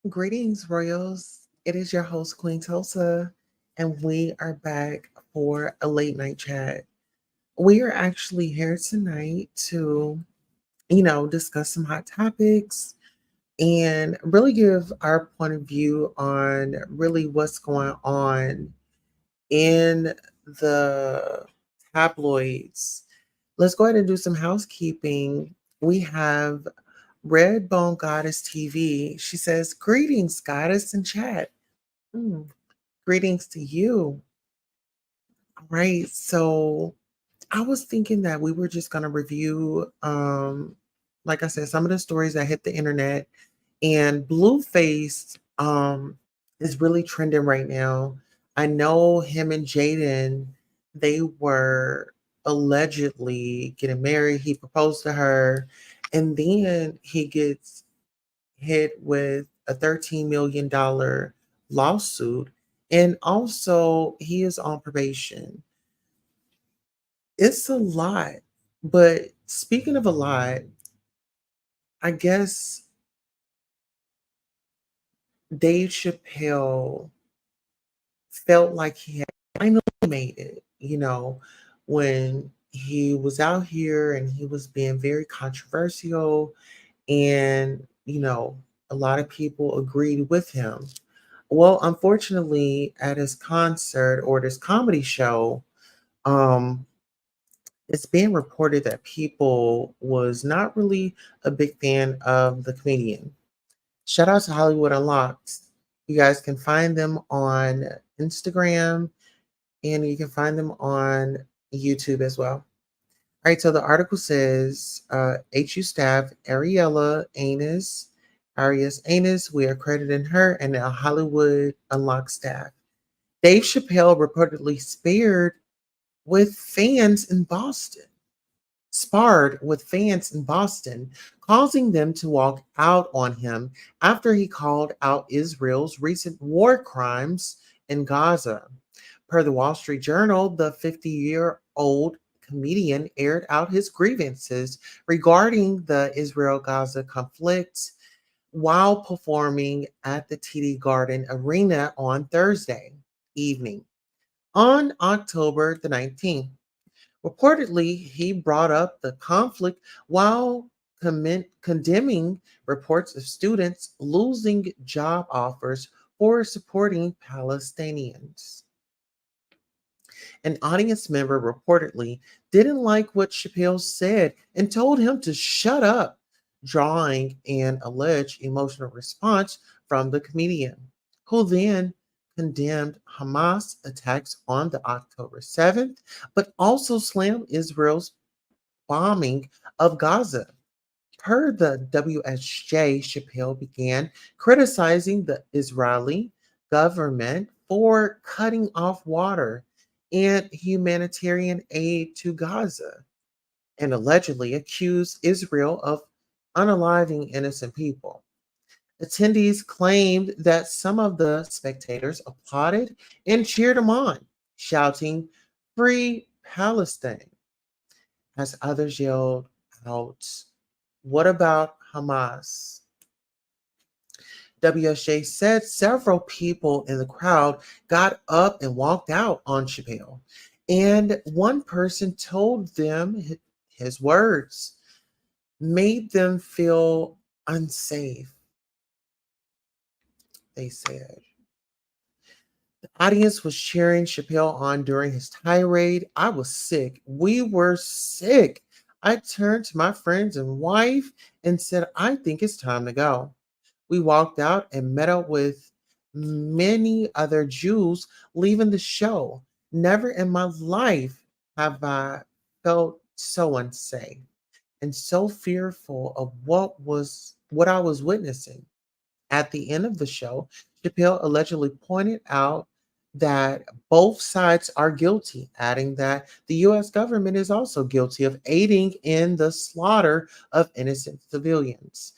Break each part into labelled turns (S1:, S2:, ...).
S1: Greetings, Royals. It is your host, Queen Tulsa, and we are back for a late night chat. We are actually here tonight to, discuss some hot topics and really give our point of view on really what's going on in the tabloids. Let's go ahead and do some housekeeping. We have Red Bone Goddess TV. She says, "Greetings, Goddess in chat." Mm, greetings to you. All right. So I was thinking that we were just going to review, like I said, some of the stories that hit the internet. And Blueface is really trending right now. I know him and Jaden, they were allegedly getting married. He proposed to her, and then he gets hit with a $13 million lawsuit. And also, he is on probation. It's a lot. But speaking of a lot, I guess Dave Chappelle felt like he had finally made it, when he was out here and he was being very controversial and, a lot of people agreed with him. Well, unfortunately, at his concert or this comedy show, um, it's being reported that people was not really a big fan of the comedian. Shout out to Hollywood Unlocked. You guys can find them on Instagram and you can find them on YouTube as well. All right, so the article says HU staff Arias Anus, we are crediting her and the Hollywood Unlocked staff. Dave Chappelle reportedly with fans in Boston, sparred with fans in Boston, causing them to walk out on him after he called out Israel's recent war crimes in Gaza. Per the Wall Street Journal, the 50-year-old comedian aired out his grievances regarding the Israel Gaza conflict while performing at the TD Garden Arena on Thursday evening. On October the 19th, reportedly, he brought up the conflict while condemning reports of students losing job offers for supporting Palestinians. An audience member reportedly didn't like what Chappelle said and told him to shut up, drawing an alleged emotional response from the comedian, who then condemned Hamas attacks on the October 7th, but also slammed Israel's bombing of Gaza. Per the WSJ, Chappelle began criticizing the Israeli government for cutting off water and humanitarian aid to Gaza and allegedly accused Israel of unaliving innocent people. Attendees claimed that some of the spectators applauded and cheered him on, shouting, "Free Palestine," as others yelled out, "What about Hamas?" WSJ said several people in the crowd got up and walked out on Chappelle. And one person told them his words made them feel unsafe, they said. The audience was cheering Chappelle on during his tirade. I was sick. We were sick. I turned to my friends and wife and said, "I think it's time to go." We walked out and met up with many other Jews leaving the show. Never in my life have I felt so unsafe and so fearful of what I was witnessing. At the end of the show, Chappelle allegedly pointed out that both sides are guilty, adding that the US government is also guilty of aiding in the slaughter of innocent civilians,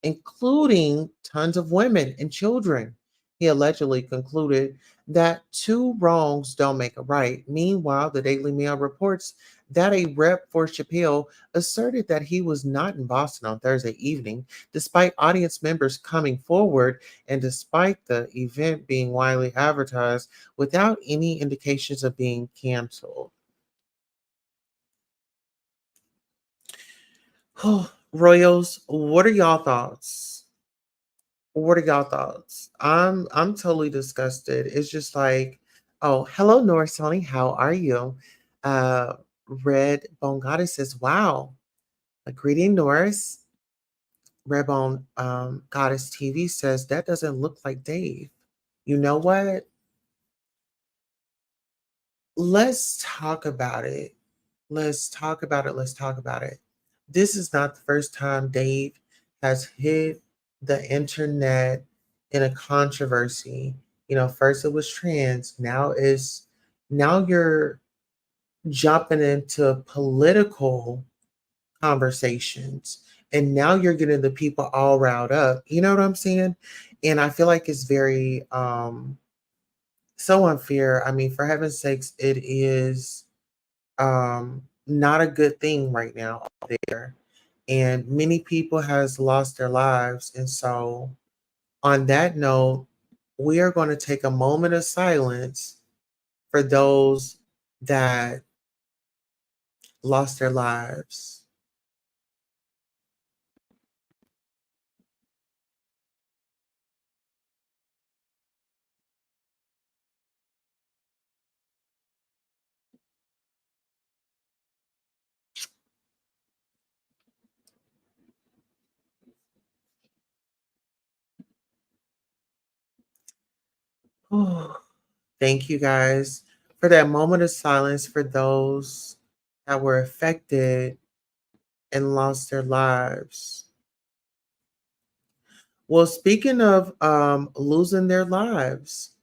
S1: including tons of women and children. He allegedly concluded that two wrongs don't make a right. Meanwhile, the Daily Mail reports that a rep for Chappelle asserted that he was not in Boston on Thursday evening, despite audience members coming forward and despite the event being widely advertised without any indications of being canceled. Royals, what are y'all thoughts? What are y'all thoughts? I'm totally disgusted. It's just like, oh, hello, Norris Tony. How are you? Uh Red Bone Goddess says, wow. A greeting, Norris. Red Bone Goddess TV says that doesn't look like Dave. You know what? Let's talk about it. Let's talk about it. Let's talk about it. This is not the first time Dave has hit the internet in a controversy. You know, first it was trans, now you're jumping into political conversations. And now you're getting the people all riled up. You know what I'm saying? And I feel like it's very so unfair. I mean, for heaven's sakes, it is not a good thing right now out there, and many people has lost their lives. And so on that note, we are going to take a moment of silence for those that lost their lives. Thank you guys for that moment of silence for those that were affected and lost their lives. Well, speaking of losing their lives,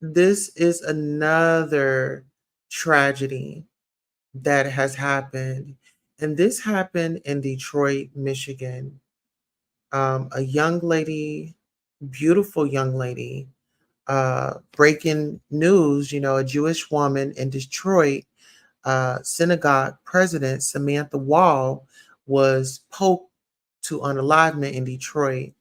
S1: this is another tragedy that has happened. And this happened in Detroit, Michigan. A young lady, beautiful young lady, breaking news, you know, a Jewish woman in Detroit, synagogue president Samantha Wall was poked to unalivement in Detroit.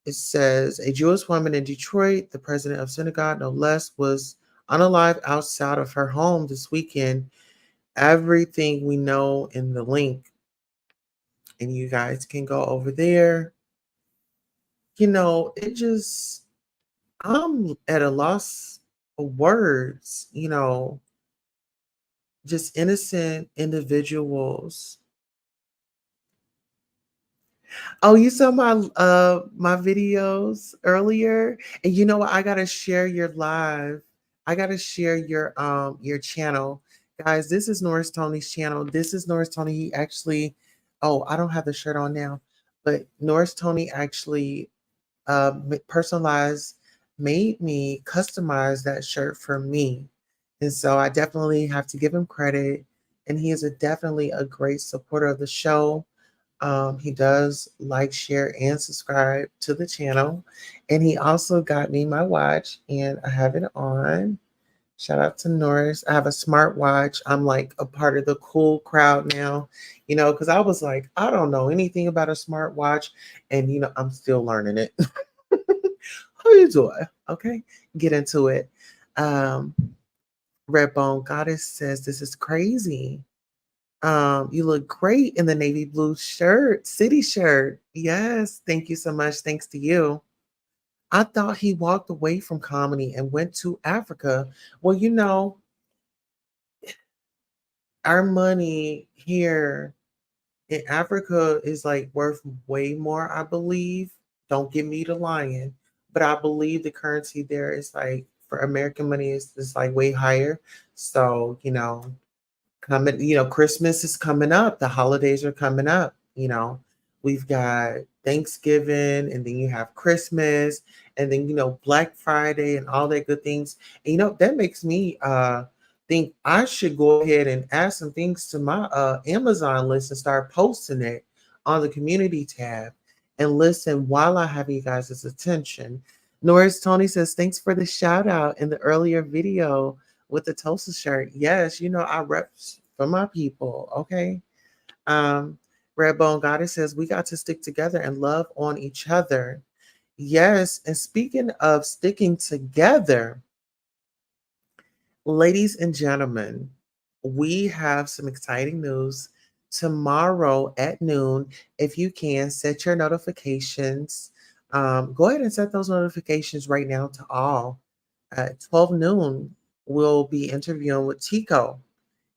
S1: It says a Jewish woman in Detroit, the president of synagogue, no less, was unalived outside of her home this weekend. Everything we know in the link, and you guys can go over there. You know, it just, I'm at a loss of words, you know, just innocent individuals. Oh, you saw my videos earlier? And you know what? I gotta share your live. I gotta share your channel. Guys, this is Norris Tony's channel. This is Norris Tony. He actually, oh, I don't have the shirt on now, but Norris Tony actually personalized, made me customize that shirt for me. And so I definitely have to give him credit. And he is definitely a great supporter of the show. He does like, share, and subscribe to the channel. And he also got me my watch, and I have it on. Shout out to Norris. I have a smart watch. I'm like a part of the cool crowd now, you know, because I was like, I don't know anything about a smart watch. And, you know, I'm still learning it. How you doing? Okay, get into it. Um, Redbone Goddess says, this is crazy. You look great in the navy blue shirt, city shirt. Yes, thank you so much. Thanks to you. I thought he walked away from comedy and went to Africa. Well, you know, our money here in Africa is like worth way more, I believe. Don't give me the lying, but I believe the currency there is like for American money is like way higher. So, you know, coming, you know, Christmas is coming up, the holidays are coming up, you know. We've got Thanksgiving, and then you have Christmas, and then you know Black Friday and all that good things. And you know that makes me think I should go ahead and add some things to my Amazon list and start posting it on the community tab. and listen while I have you guys' attention. Norris Tony says, thanks for the shout out in the earlier video with the Tulsa shirt. Yes, you know, I rep for my people. Okay. Um, Redbone Goddess says, we got to stick together and love on each other. Yes. And speaking of sticking together, ladies and gentlemen, we have some exciting news tomorrow at noon. If you can, set your notifications. Go ahead and set those notifications right now to all. At 12 noon, we'll be interviewing with Tico.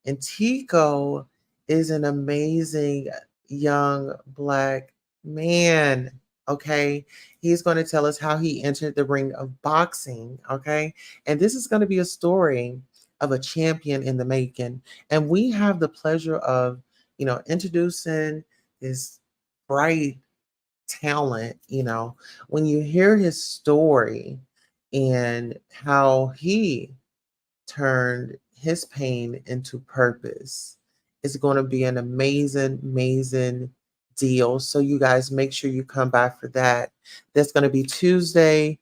S1: And Tico is an amazing young Black man. Okay. He's going to tell us how he entered the ring of boxing. Okay. And this is going to be a story of a champion in the making. And we have the pleasure of, introducing this bright talent. When you hear his story and how he turned his pain into purpose. It's going to be an amazing, amazing deal. So, you guys make sure you come by for that. That's going to be Tuesday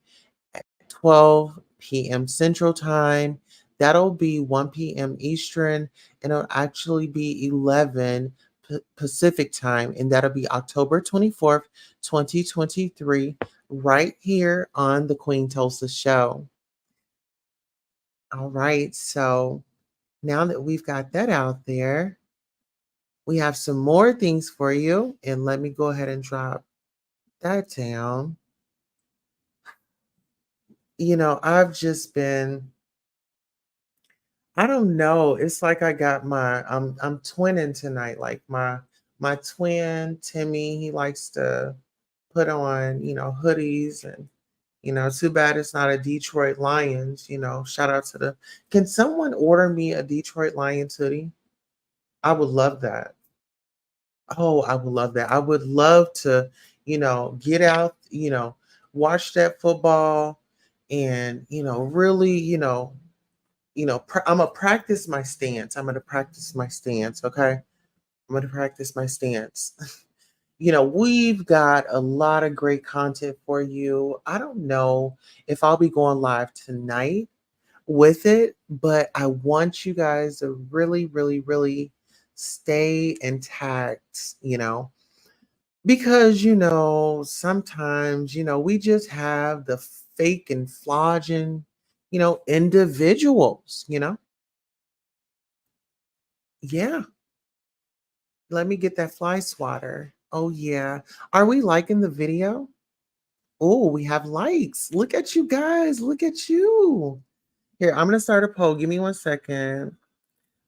S1: at 12 p.m. Central Time. That'll be 1 p.m. Eastern, and it'll actually be 11 Pacific Time, and that'll be October 24th, 2023, right here on the Queen Tulsa Show. All right. So now that we've got that out there, we have some more things for you. And let me go ahead and drop that down. I've just been, I don't know. It's like I got I'm twinning tonight. Like my twin, Timmy, he likes to put on, hoodies and too bad it's not a Detroit Lions, shout out to can someone order me a Detroit Lions hoodie? I would love that. Oh, I would love that. I would love to, get out, watch that football and, really, I'm gonna practice my stance. I'm gonna practice my stance. Okay. I'm gonna practice my stance. We've got a lot of great content for you. I don't know if I'll be going live tonight with it, but I want you guys to really, really, really stay intact, because, sometimes, we just have the fake and flogging, individuals. Yeah. Let me get that fly swatter. Oh, yeah. Are we liking the video? Oh, we have likes. Look at you guys. Look at you. Here, I'm going to start a poll. Give me 1 second.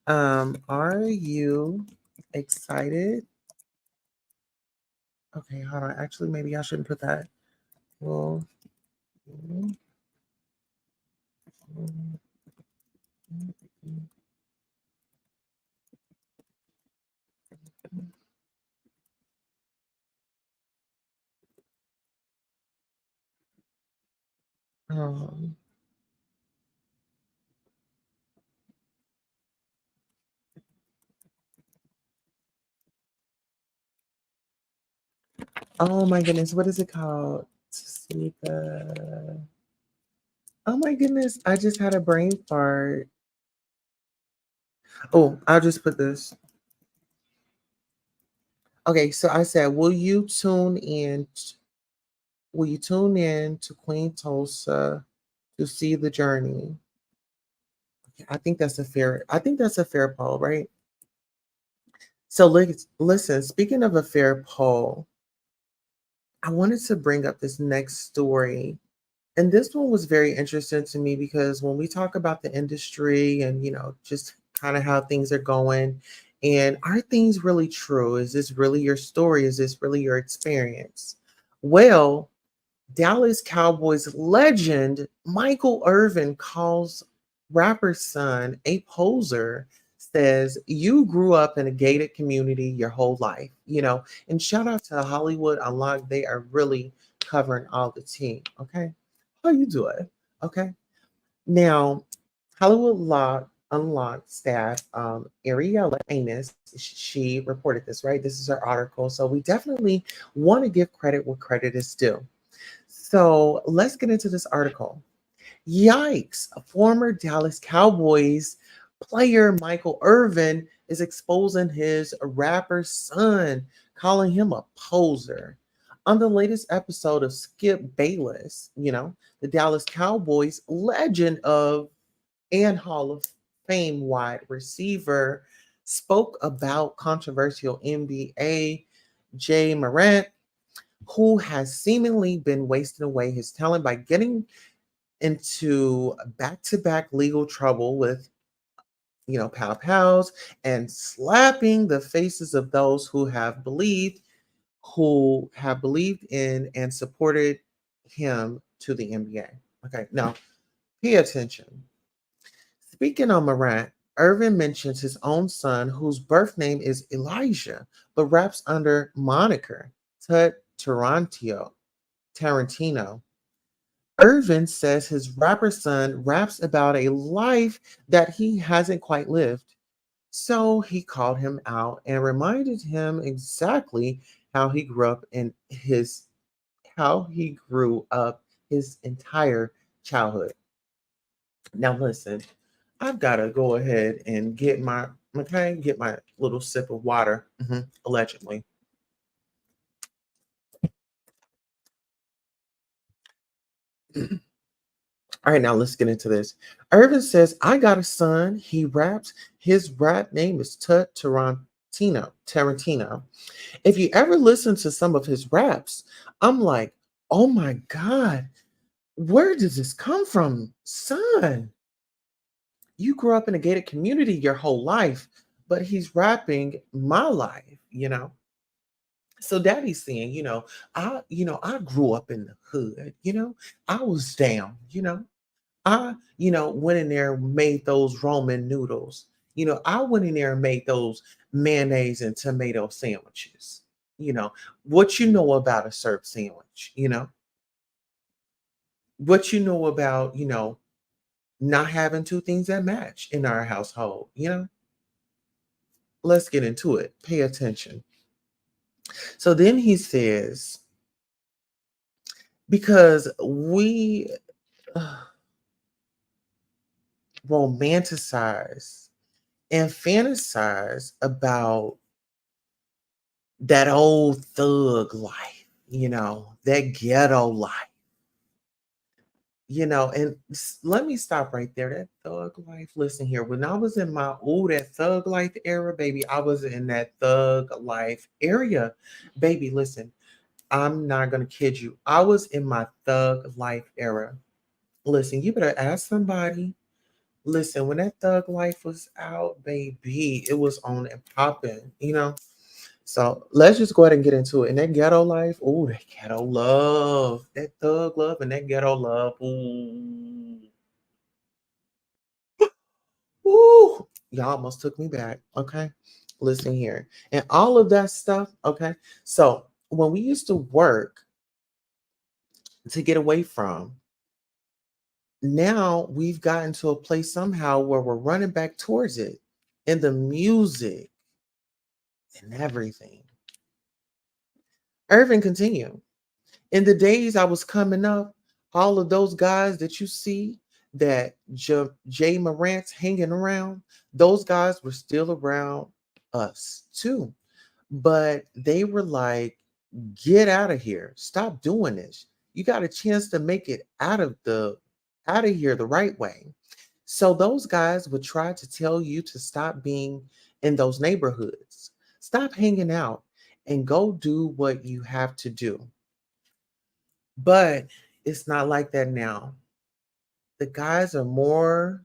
S1: Are you excited? Okay, hold on. Actually, maybe I shouldn't put that. Well, um, oh my goodness, what is it called? To see the. Oh my goodness, I just had a brain fart. Oh, I'll just put this. Okay, so I said, Will you tune in to Queen Tulsa to see the journey? I think that's a fair poll, right? So listen, speaking of a fair poll, I wanted to bring up this next story. And this one was very interesting to me because when we talk about the industry and, just kind of how things are going, and are things really true? Is this really your story? Is this really your experience? Well, Dallas Cowboys legend Michael Irvin calls rapper's son a poser, says, you grew up in a gated community your whole life. And shout out to Hollywood Unlocked. They are really covering all the tea. Okay. How you doing? Okay. Now, Hollywood Unlocked Unlocked staff, Ariella Anus, she reported this, right? This is her article. So we definitely want to give credit where credit is due. So let's get into this article. Yikes! A former Dallas Cowboys player, Michael Irvin, is exposing his rapper son, calling him a poser. On the latest episode of Skip Bayless, the Dallas Cowboys legend of and Hall of Fame wide receiver, spoke about controversial NBA Jay Morant, who has seemingly been wasting away his talent by getting into back-to-back legal trouble with pow pows and slapping the faces of those who have believed in and supported him to the NBA. Okay, now pay attention. Speaking of Morant, Irvin mentions his own son, whose birth name is Elijah, but raps under moniker Tarantino. Irvin says his rapper son raps about a life that he hasn't quite lived. So he called him out and reminded him exactly how he grew up in his how he grew up his entire childhood. Now listen, I've got to go ahead and get my little sip of water, allegedly. All right, now let's get into this. Irvin says, I got a son. He raps. His rap name is Tarantino. If you ever listen to some of his raps, I'm like, oh my God, where does this come from? Son, you grew up in a gated community your whole life, but he's rapping my life. So daddy's saying, I grew up in the hood. I was down. I went in there and made those Roman noodles. I went in there and made those mayonnaise and tomato sandwiches. You know, what you know about a syrup sandwich, what you know about, not having two things that match in our household. Let's get into it. Pay attention. So then he says, because we romanticize and fantasize about that old thug life, that ghetto life, and let me stop right there. That thug life, listen here. When I was in that thug life era, baby, I was in that thug life area. Baby, listen, I'm not gonna kid you. I was in my thug life era. Listen, you better ask somebody. Listen, when that thug life was out, baby, it was on and popping. So let's just go ahead and get into it. And that ghetto life, oh, that ghetto love, that thug love, and that ghetto love, ooh, ooh, y'all almost took me back. Okay, listen here, and all of that stuff. Okay, so when we used to work to get away from, now we've gotten to a place somehow where we're running back towards it, in the music and everything. Irving continued. In the days I was coming up, all of those guys that you see that Jay Morant's hanging around, those guys were still around us too. But they were like, get out of here. Stop doing this. You got a chance to make it out of here the right way. So those guys would try to tell you to stop being in those neighborhoods. Stop hanging out and go do what you have to do. But it's not like that now. The guys are more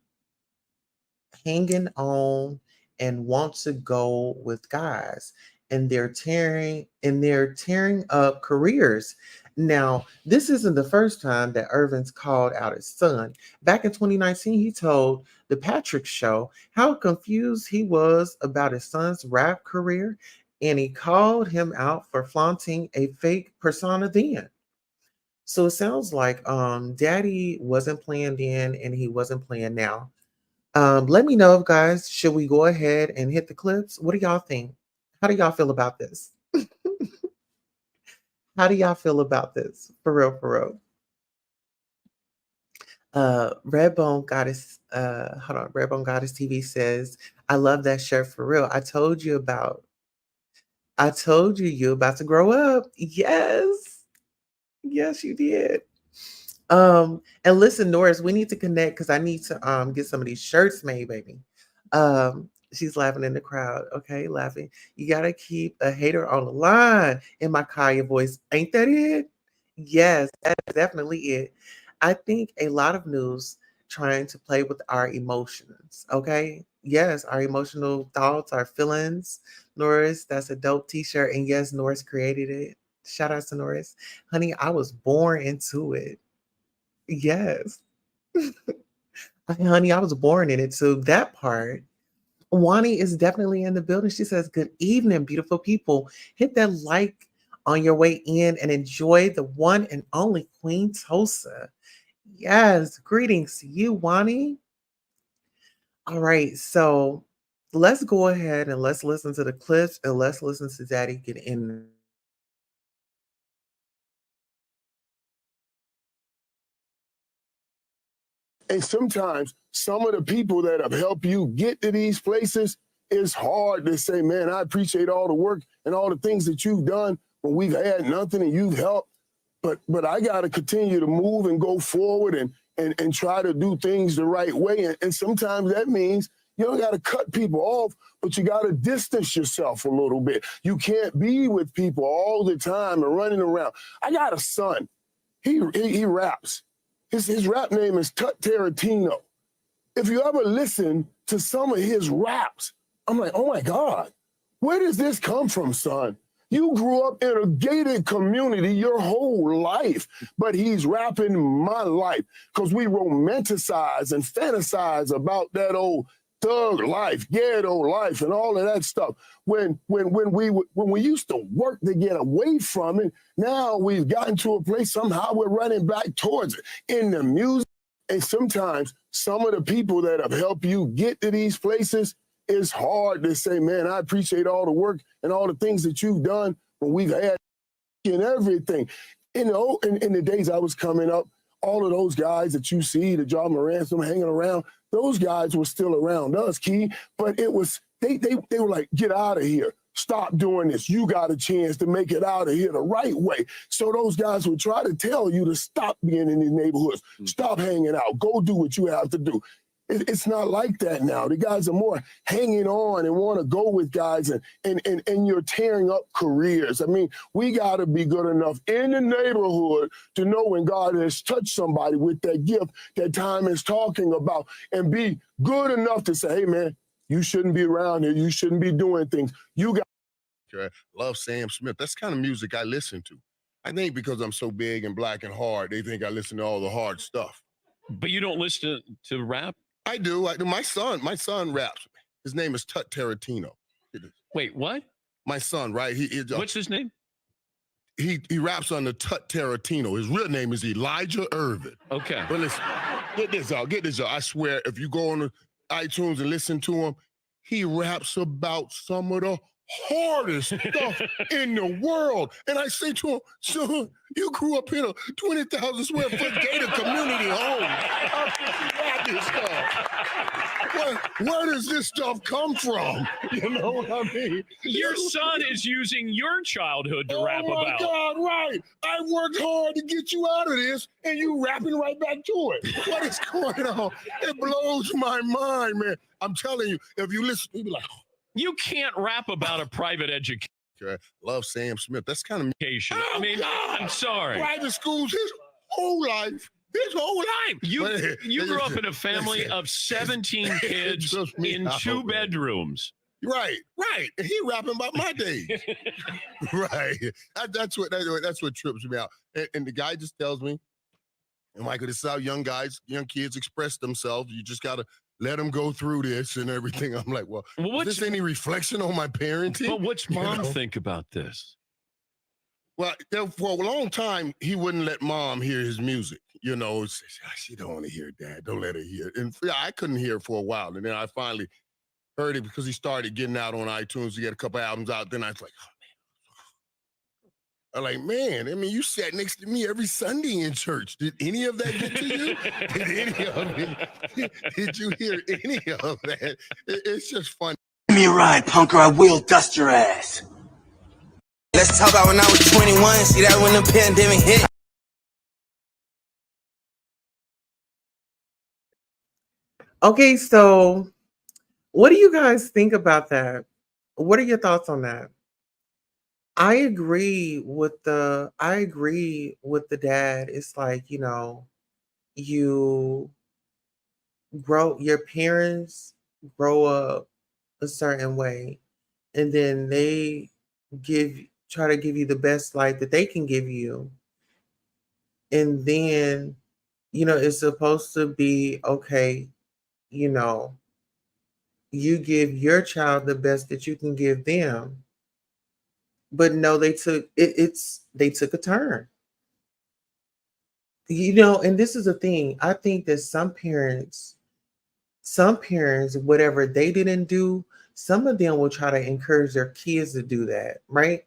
S1: hanging on and want to go with guys, and they're tearing up careers. Now, this isn't the first time that Irvin's called out his son. Back in 2019, he told the Patrick Show how confused he was about his son's rap career, and he called him out for flaunting a fake persona then. So it sounds like daddy wasn't playing then and he wasn't playing now. Let me know, guys. Should we go ahead and hit the clips? What do y'all think? How do y'all feel about this? How do y'all feel about this? For real, for real. Redbone Goddess, hold on, Redbone Goddess TV says, I love that shirt for real. I told you you about to grow up. Yes. Yes, you did. And listen, Norris, we need to connect because I need to get some of these shirts made, baby. She's laughing in the crowd. Okay, laughing. You gotta keep a hater on the line in my Kaya voice. Ain't that it? Yes, that's definitely it. I think a lot of news trying to play with our emotions. Okay. Yes, our emotional thoughts, our feelings. Norris, that's a dope t-shirt. And yes, Norris created it. Shout out to Norris. Honey, I was born into it. Yes. Honey, I was born in it. So that part. Wani is definitely in the building. She says, good evening, beautiful people. Hit that like on your way in and enjoy the one and only Queen Tulsa. Yes, greetings to you, Wani. All right, so let's go ahead and let's listen to the clips and let's listen to Daddy get in.
S2: And sometimes some of the people that have helped you get to these places, it's hard to say, man, I appreciate all the work and all the things that you've done when we've had nothing and you've helped. But I got to continue to move and go forward and try to do things the right way. And sometimes that means you don't got to cut people off, but you got to distance yourself a little bit. You can't be with people all the time and running around. I got a son. He raps. His rap name is TERRACE. If you ever listen to some of his raps, I'm like, oh my God, where does this come from, son? You grew up in a gated community your whole life, but he's rapping my life because we romanticize and fantasize about that old thug life, ghetto life, and all of that stuff. When we used to work to get away from it, now we've gotten to a place somehow we're running back towards it in the music. And sometimes some of the people that have helped you get to these places, it's hard to say, man, I appreciate all the work and all the things that you've done when we've had and everything. In the days I was coming up, all of those guys that you see, the John Ransom hanging around, those guys were still around us, Key. But it was, they were like, get out of here. Stop doing this. You got a chance to make it out of here the right way. So those guys would try to tell you to stop being in these neighborhoods, stop hanging out, go do what you have to do. It's not like that now. The guys are more hanging on and want to go with guys, and you're tearing up careers. I mean, we got to be good enough in the neighborhood to know when God has touched somebody with that gift that time is talking about, and be good enough to say, hey, man, you shouldn't be around here. You shouldn't be doing things. You got. Love Sam Smith. That's the kind of music I listen to. I think because I'm so big and black and hard, they think I listen to all the hard stuff.
S3: But you don't listen to rap?
S2: I do. My son raps. His name is TERRACE.
S3: Wait, what?
S2: My son, right?
S3: What's his name?
S2: He raps under TERRACE. His real name is Elijah Irvin.
S3: Okay.
S2: But listen, get this out. I swear, if you go on iTunes and listen to him, he raps about some of the hardest stuff in the world. And I say to him, son, you grew up in a 20,000 square foot gated community home. How can you rap this stuff? Where does this stuff come from? You know what I mean?
S3: Your son is using your childhood to rap about.
S2: Oh my God, right. I worked hard to get you out of this, and you rapping right back to it. What is going on? It blows my mind, man. I'm telling you, if you listen, you'll be like,
S3: you can't rap about a private education.
S2: Love Sam Smith. That's kind of
S3: I mean, God. I'm sorry.
S2: Private schools his whole life. His whole life.
S3: You grew up in a family of 17 kids in 2 bedrooms.
S2: Right. And he rapping about my days. Right. That's what trips me out. And the guy just tells me, and Michael, this is how young kids express themselves. You just gotta let them go through this and everything. I'm like, well is this any reflection on my parenting?
S3: But what's mom think about this?
S2: Well, for a long time, he wouldn't let mom hear his music. you know, she don't want to hear Dad. Don't let her hear it. And I couldn't hear it for a while. And then I finally heard it because he started getting out on iTunes. He had a couple albums out. Then I was like, I'm like, man, I mean, you sat next to me every Sunday in church. Did any of that get to you? Did any of it? Did you hear any of that? It's just fun.
S4: Give me a ride, punk, or I will dust your ass. Let's talk about when I was 21. See that when the pandemic hit.
S1: Okay, so what do you guys think about that? What are your thoughts on that? I agree with the dad. It's like, you your parents grow up a certain way, and then they try to give you the best life that they can give you. And then, it's supposed to be okay, you know, you give your child the best that you can give them. But no, they took a turn. And this is the thing. I think that some parents, whatever they didn't do, some of them will try to encourage their kids to do that, right?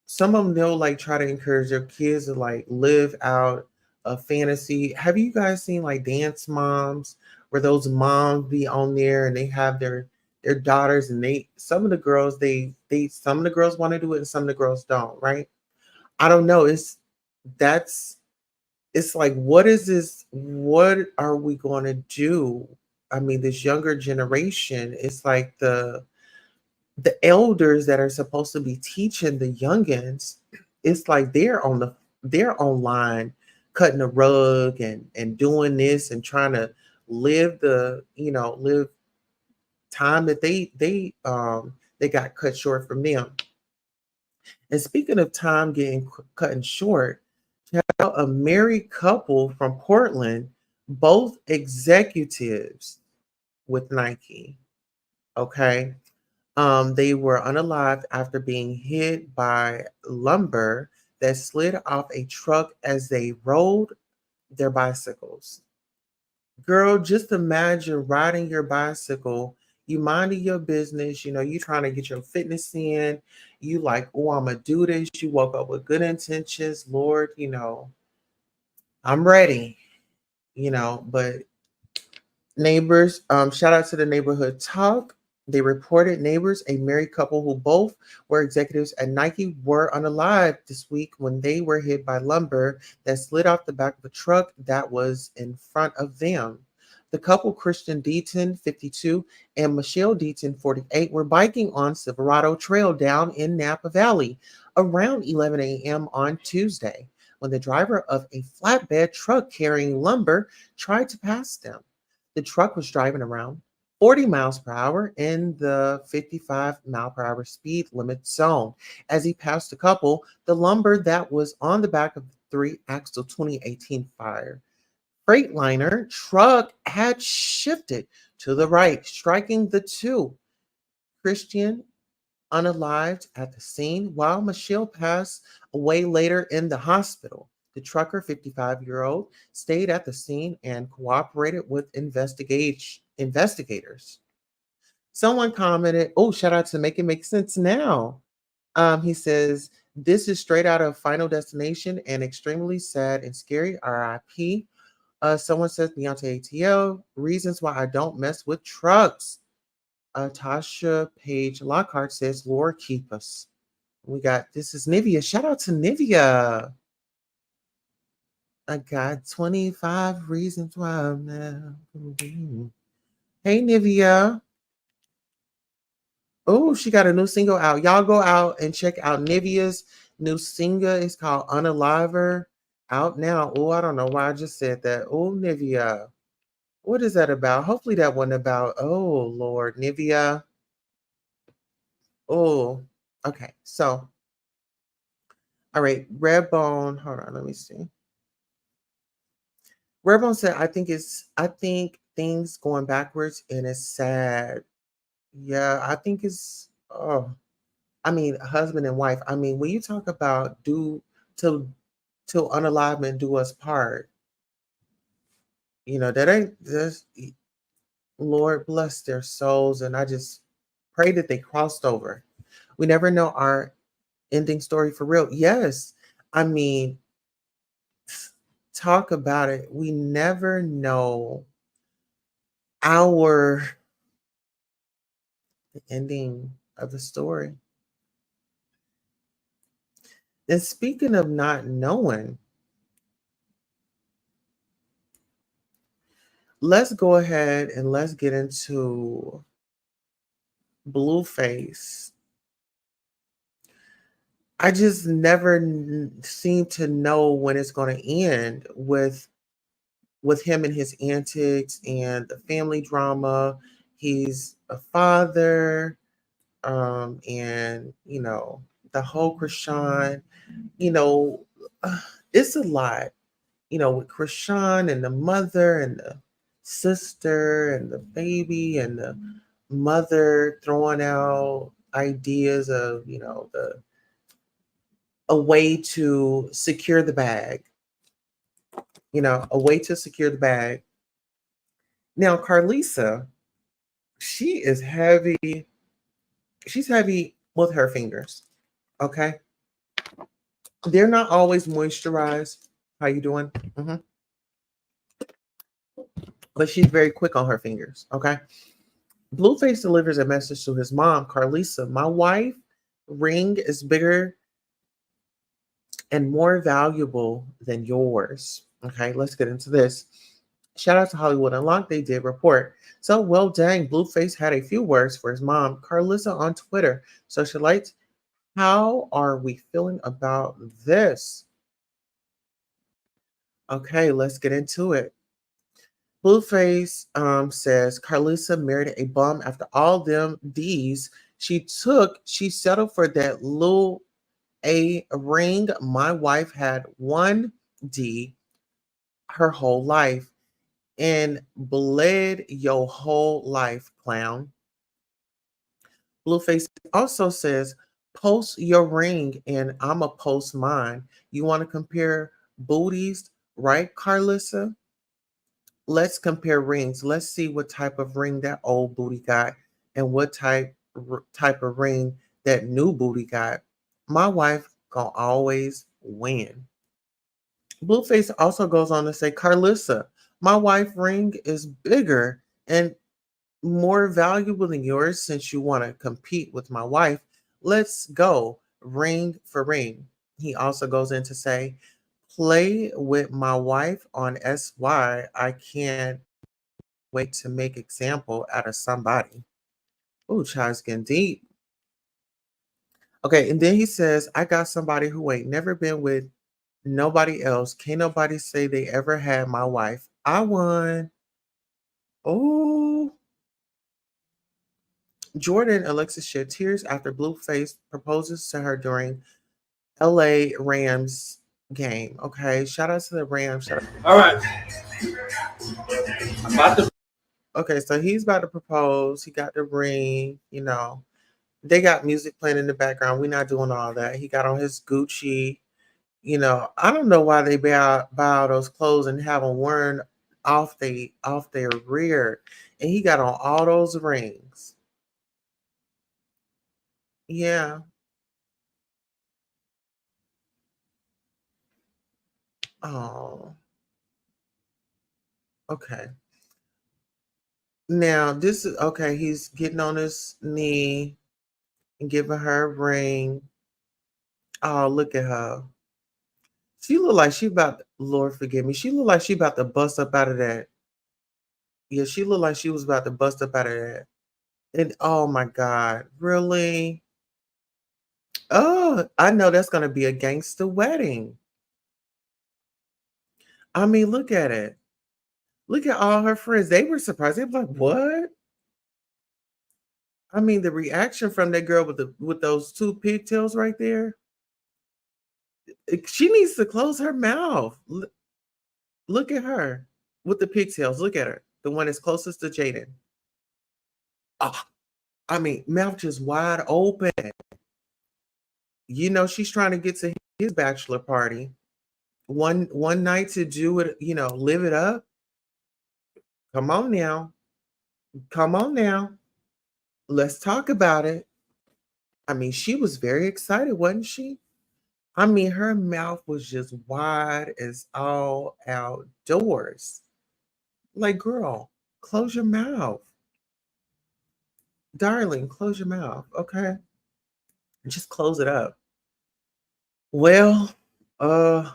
S1: Some of them, they'll like try to encourage their kids to like live out a fantasy. Have you guys seen like Dance Moms, where those moms be on there and they have their daughters, and some of the girls, some of the girls want to do it and some of the girls don't, right? I don't know. That's it's like, what is this? What are we going to do? I mean, this younger generation, it's like the elders that are supposed to be teaching the youngins, it's like they're online cutting a rug and doing this and trying to live time that they got cut short from them. And speaking of time getting cut short, a married couple from Portland, both executives with Nike. Okay. They were unalived after being hit by lumber that slid off a truck as they rode their bicycles. Girl, just imagine riding your bicycle, you minding your business, you trying to get your fitness in, you like, oh, I'm gonna do this. You woke up with good intentions, Lord, I'm ready, but neighbors, shout out to the neighborhood talk. They reported neighbors, a married couple who both were executives at Nike, were unalive this week when they were hit by lumber that slid off the back of a truck that was in front of them. The couple, Christian Deaton, 52, and Michelle Deaton, 48, were biking on Silverado Trail down in Napa Valley around 11 a.m. on Tuesday when the driver of a flatbed truck carrying lumber tried to pass them. The truck was driving around 40 miles per hour in the 55-mile-per-hour speed limit zone. As he passed the couple, the lumber that was on the back of the three-axle 2018 Freightliner truck had shifted to the right, striking the two. Christian unalived at the scene, while Michelle passed away later in the hospital. The trucker, 55-year-old, stayed at the scene and cooperated with investigators. Someone commented, oh, shout out to Make It Make Sense Now. He says, this is straight out of Final Destination and extremely sad and scary. RIP. Someone says, Beyonce ATL, reasons why I don't mess with trucks. Tasha Page Lockhart says, Lord, keep us. This is Nivea. Shout out to Nivea. I got 25 reasons why I'm now. Hey, Nivea. Oh, she got a new single out. Y'all go out and check out Nivea's new single. It's called Unaliver. Out now. Oh, I don't know why I just said that. Oh, Nivea. What is that about? Hopefully that wasn't about, oh, Lord, Nivea. Oh, okay. So, all right. Redbone. Hold on. Let me see. Redbone said, I think things going backwards and it's sad. Yeah, I think husband and wife. I mean, when you talk about to till unalive and do us part. That ain't this. Lord bless their souls, and I just pray that they crossed over. We never know our ending story for real. Yes, I mean, talk about it. We never know our the ending of the story. And speaking of not knowing, let's go ahead and let's get into Blueface. I just never seem to know when it's going to end with him and his antics and the family drama. He's a father, and the whole Krishan. You know, it's a lot. With Krishan and the mother and the sister and the baby and the mother throwing out ideas of a way to secure the bag. A way to secure the bag. Now, Carlisa, she is heavy. She's heavy with her fingers. Okay. They're not always moisturized. How you doing? But she's very quick on her fingers. Okay. Blueface delivers a message to his mom, Carlisa. My wife ring is bigger and more valuable than yours. Okay, let's get into this. Shout out to Hollywood Unlocked. They did report. So, well, dang, Blueface had a few words for his mom, Carlisa, on Twitter. Socialites, how are we feeling about this? Okay, let's get into it. Blueface says Carlisa married a bum after all them D's she settled for that little a ring. My wife had one D her whole life and bled your whole life, clown. Blueface also says, post your ring and I'ma post mine. You want to compare booties, right, Carlissa? Let's compare rings. Let's see what type of ring that old booty got and what type of ring that new booty got. My wife gonna always win. Blueface also goes on to say, Carlissa, my wife ring is bigger and more valuable than yours since you want to compete with my wife. Let's go ring for ring. He also goes in to say, play with my wife on SY. I can't wait to make example out of somebody. Oh, child's getting deep. Okay, and then he says, I got somebody who ain't never been with nobody else. Can't nobody say they ever had my wife. I won. Oh, Jordan Alexis shed tears after Blueface proposes to her during LA Rams game. Okay, shout out to the Rams.
S4: All right. I'm about to.
S1: Okay, so he's about to propose. He got the ring. They got music playing in the background. We're not doing all that. He got on his Gucci. I don't know why they buy those clothes and have them worn off their rear, and he got on all those rings. Yeah. Oh. Okay. Now this is okay. He's getting on his knee and giving her a ring. Oh, look at her. She look like she about. Lord forgive me. She look like she about to bust up out of that. Yeah, she looked like she was about to bust up out of that. And oh my God, really? Oh, I know that's gonna be a gangster wedding. I mean, look at it. Look at all her friends. They were surprised. They were like, "What?" I mean, the reaction from that girl with those two pigtails right there. She needs to close her mouth. Look at her with the pigtails. Look at her, the one that's closest to Jaden. Ah, I mean, mouth just wide open. She's trying to get to his bachelor party. one night to do it, live it up. Come on now. Come on now. Let's talk about it. I mean, she was very excited, wasn't she? I mean, her mouth was just wide as all outdoors. Like, girl, close your mouth. Darling, close your mouth, okay? Just close it up. Well, uh,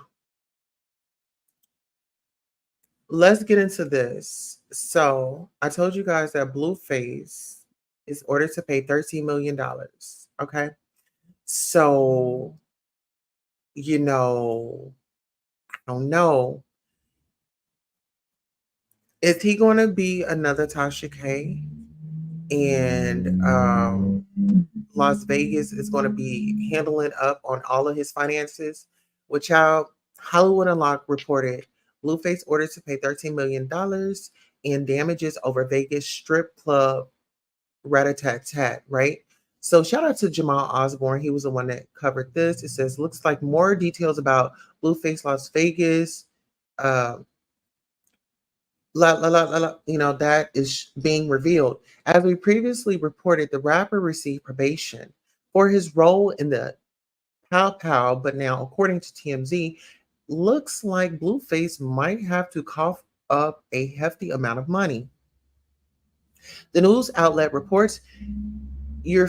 S1: let's get into this. So, I told you guys that Blueface is ordered to pay $13 million. Okay. So, I don't know. Is he going to be another Tasha K? And Las Vegas is going to be handling up on all of his finances? Which out Hollywood Unlocked reported Blueface ordered to pay $13 million in damages over Vegas strip club rat-a-tat-tat, right? So shout out to Jamal Osborne. He was the one that covered this. It says, looks like more details about Blueface Las Vegas. Uh, that is being revealed. As we previously reported, the rapper received probation for his role in the Pow Pow, but now, according to TMZ, looks like Blueface might have to cough up a hefty amount of money. The news outlet reports Euro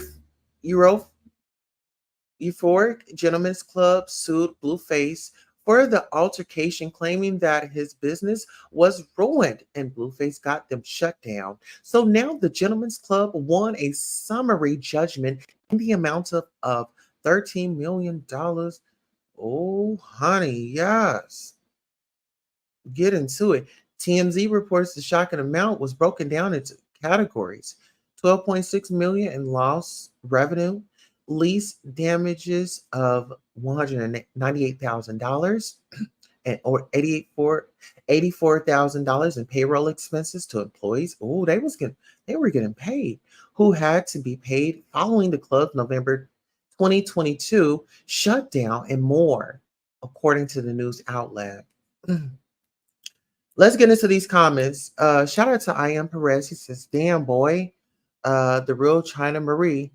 S1: Euphoric Gentlemen's Club sued Blueface for the altercation, claiming that his business was ruined and Blueface got them shut down. So now the Gentlemen's Club won a summary judgment in the amount of $13 million. Oh, honey, yes. Get into it. TMZ reports the shocking amount was broken down into categories: 12.6 million in lost revenue, lease damages of $198,000, and or $84,000 in payroll expenses to employees. Oh, they were getting paid, who had to be paid following the club's November 2022 shutdown, and more, according to the news outlet. Let's get into these comments. Shout out to I Am Perez. He says, damn boy, the real China Marie.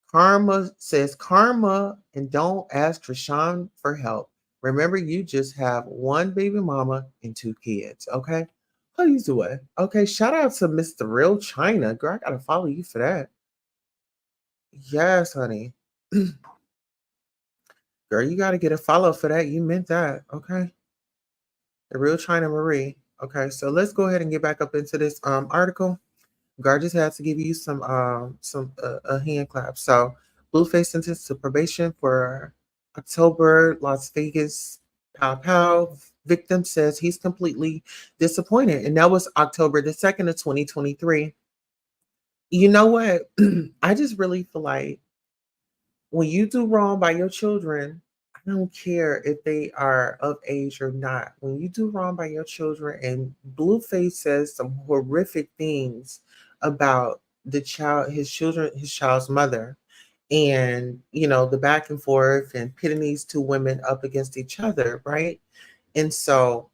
S1: Karma says, karma, and don't ask Trishan for help. Remember, you just have one baby mama and two kids, okay? How you doing? Okay, shout out to Mr. Real China. Girl, I gotta follow you for that. Yes, honey. Girl, you gotta get a follow for that. You meant that, okay? The real China Marie. Okay, so let's go ahead and get back up into this article. Guard just had to give you some a hand clap. So, Blueface sentenced to probation for October, Las Vegas Pow Pow. Victim says he's completely disappointed, and that was October the 2nd of 2023. You know what? I just really feel like when you do wrong by your children, I don't care if they are of age or not. When you do wrong by your children, and Blueface says some horrific things about his child's mother, and the back and forth and pitting these two women up against each other, right? And so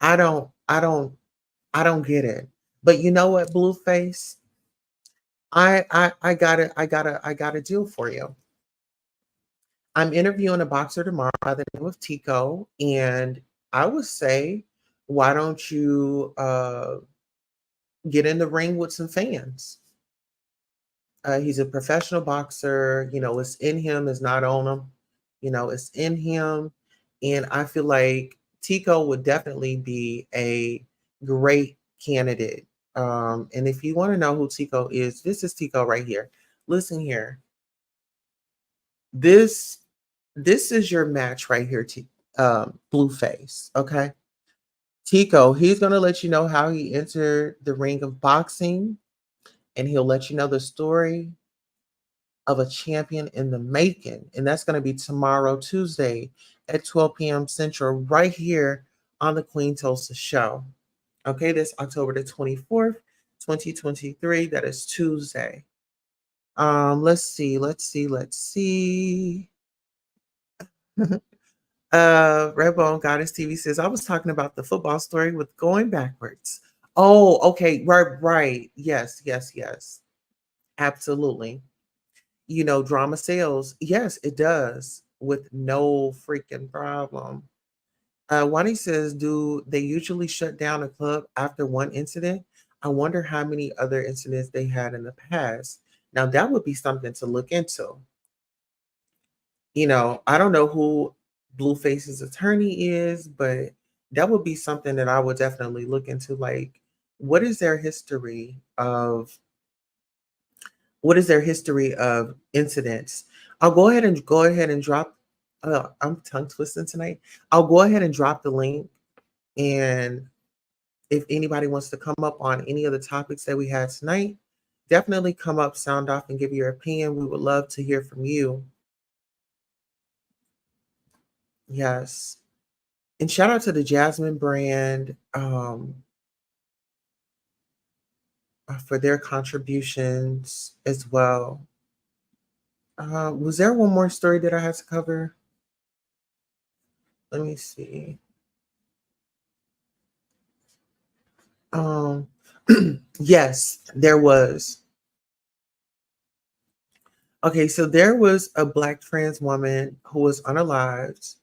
S1: I don't get it. But you know what, Blueface? I got a deal for you. I'm interviewing a boxer tomorrow by the name of Tico, and I would say, why don't you get in the ring with some fans? He's a professional boxer. It's in him, it's not on him. It's in him, and I feel like Tico would definitely be a great candidate. And if you want to know who Tico is, this is Tico right here. Listen here. This is your match right here, Blueface. Okay. Tico, he's going to let you know how he entered the ring of boxing, and he'll let you know the story of a champion in the making. And that's going to be tomorrow, Tuesday at 12 p.m. Central, right here on the Queen Tulsa Show. Okay, that's October the 24th, 2023. That is Tuesday. Let's see. Redbone Goddess TV says, I was talking about the football story with going backwards. Oh, okay. Right. Yes. Absolutely. Drama sells. Yes, it does with no freaking problem. Wani says, do they usually shut down a club after one incident? I wonder how many other incidents they had in the past. Now, that would be something to look into. I don't know who Blueface's attorney is, but that would be something that I would definitely look into. Like, what is their history of incidents? I'll go ahead and drop. I'm tongue twisting tonight. I'll go ahead and drop the link, and if anybody wants to come up on any of the topics that we had tonight, definitely come up, sound off, and give your opinion. We would love to hear from you. Yes. And shout out to the Jasmine brand for their contributions as well. Was there one more story that I had to cover? Let me see. Um, yes, there was. Okay, so there was a Black trans woman who was unalived,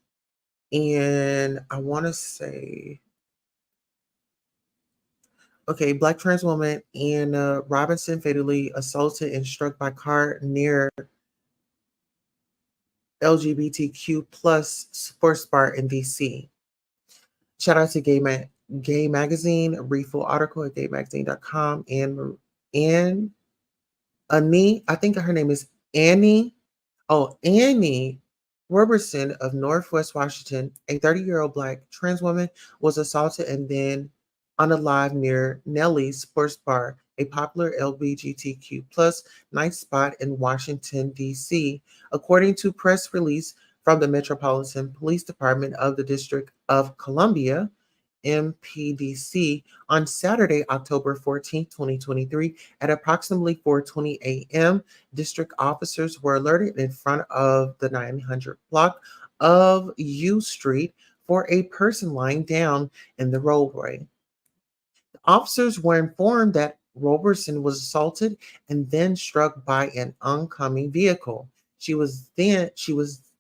S1: and I want to say, okay, Black trans woman Anna Robinson fatally assaulted and struck by car near LGBTQ plus sports bar in DC. Shout out to Gay Magazine, a brief full article at gaymagazine.com. And Annie, I think her name is Annie. Oh, Annie Robertson of Northwest Washington, a 30-year-old Black trans woman, was assaulted and then unalive near Nellie's Sports Bar, a popular LGBTQ plus night spot in Washington, D.C., according to press release from the Metropolitan Police Department of the District of Columbia, MPDC, on Saturday, October 14th, 2023, at approximately 4:20 a.m. District officers were alerted in front of the 900 block of U Street for a person lying down in the roadway. The officers were informed that Roberson was assaulted and then struck by an oncoming vehicle. She was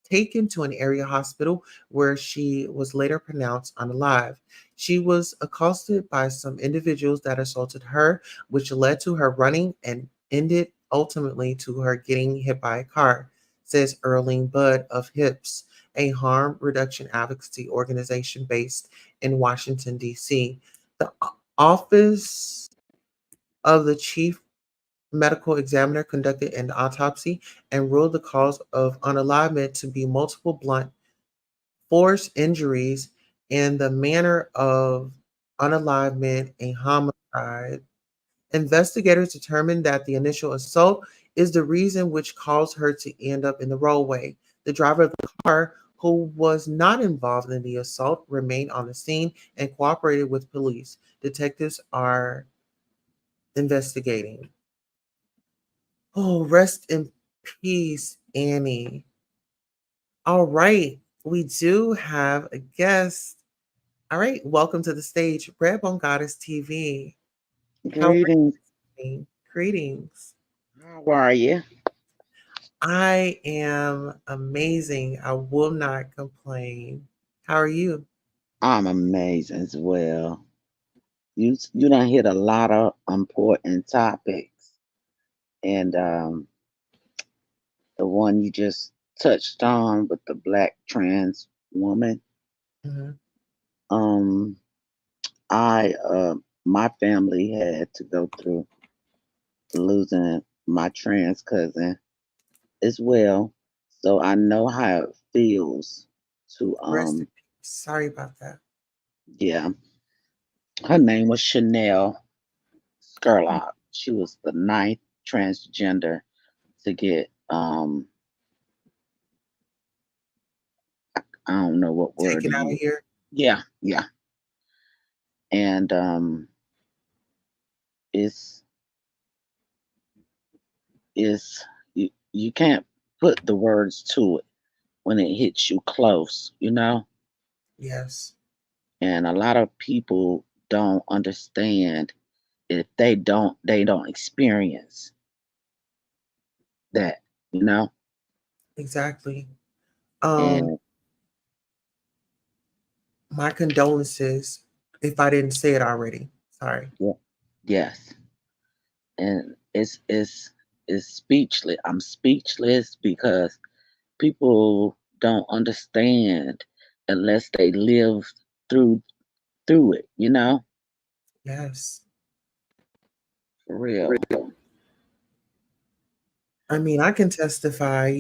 S1: taken to an area hospital where she was later pronounced unalive. She was accosted by some individuals that assaulted her, which led to her running and ended ultimately to her getting hit by a car, says Erling Budd of HIPS, a harm reduction advocacy organization based in Washington, D.C. The Office of the Chief Medical Examiner conducted an autopsy and ruled the cause of unalivement to be multiple blunt force injuries and the manner of unalivement a homicide. Investigators determined that the initial assault is the reason which caused her to end up in the roadway. The driver of the car, who was not involved in the assault, remained on the scene and cooperated with police. Detectives are investigating. Oh, rest in peace, Annie. All right, we do have a guest. All right, welcome to the stage, Redbone Goddess TV. How are
S5: Greetings.
S1: you? Greetings.
S5: How are you?
S1: I am amazing. I will not complain. How are you?
S5: I'm amazing as well. You done hit a lot of important topics, and the one you just touched on with the black trans woman.
S1: Mhm.
S5: Um, I my family had to go through losing my trans cousin as well, so I know how it feels to
S1: Rest in peace. Sorry about that.
S5: yeah. Her name was Chanel Skerlock. She was the ninth transgender to get I don't know what word
S1: Take
S5: to
S1: it out of
S5: use.
S1: here.
S5: Yeah. And it's it's you can't put the words to it when it hits you close, you know?
S1: Yes.
S5: And a lot of people don't understand if they don't experience that, you know?
S1: Exactly.
S5: And
S1: My condolences if I didn't say it already. Sorry.
S5: yeah, yes. And it's speechless. I'm speechless because people don't understand unless they live through through it, you know?
S1: Yes.
S5: For real.
S1: I mean, I can testify,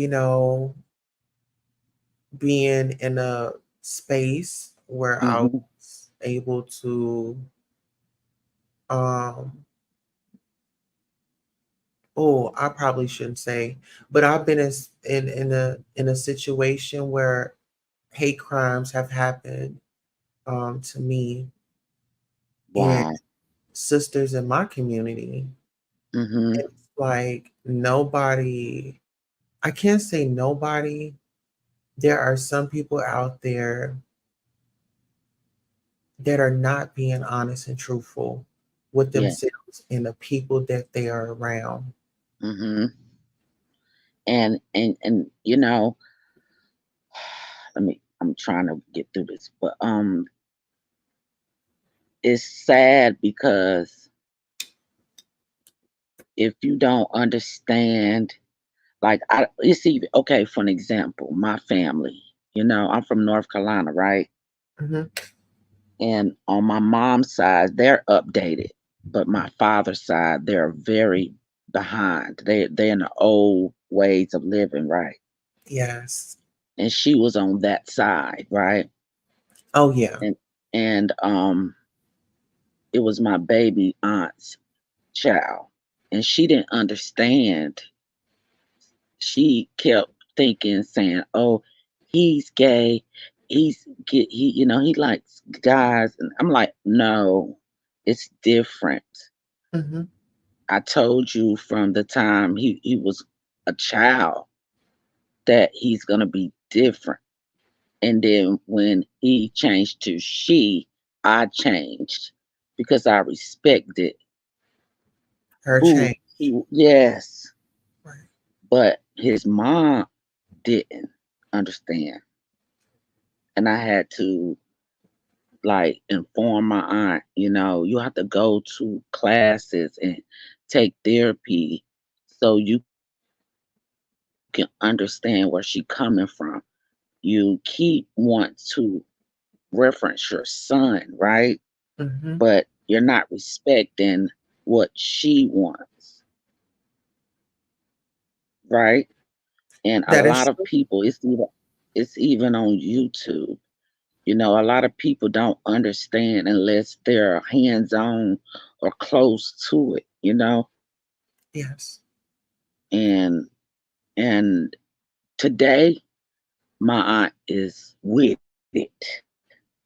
S1: being in a space where I
S5: Hmm.
S1: was able to um oh, I probably shouldn't say, but I've been in a situation where hate crimes have happened to me and
S5: Wow.
S1: sisters in my community.
S5: Hmm.
S1: It's like nobody, I can't say nobody. There are some people out there that are not being honest and truthful with
S5: Yeah.
S1: themselves and the people that they are around.
S5: Hmm. And you know, I'm trying to get through this, but it's sad because if you don't understand, like it's even okay, for an example, my family, I'm from North Carolina, right?
S1: Mhm.
S5: And on my mom's side, they're updated, but my father's side, they're very behind. They're in the old ways of living, right?
S1: Yes.
S5: And she was on that side, right?
S1: Oh, yeah.
S5: And it was my baby aunt's child, and she didn't understand. She kept thinking, saying, "Oh, he's gay. He likes guys." And I'm like, "No, it's different.
S1: Hmm.
S5: I told you from the time he was a child that he's gonna be different." And then when he changed to she, I changed because I respected
S1: Her
S5: who
S1: change.
S5: he. Yes,
S1: Right.
S5: but his mom didn't understand, and I had to like inform my aunt, you have to go to classes and take therapy so you can understand where she coming from. You keep want to reference your son, right?
S1: Hmm.
S5: But you're not respecting what she wants, right? And a
S1: That is
S5: lot of
S1: true.
S5: people, it's even on YouTube. A lot of people don't understand unless they're hands on or close to it.
S1: Yes.
S5: And and today my aunt is with it.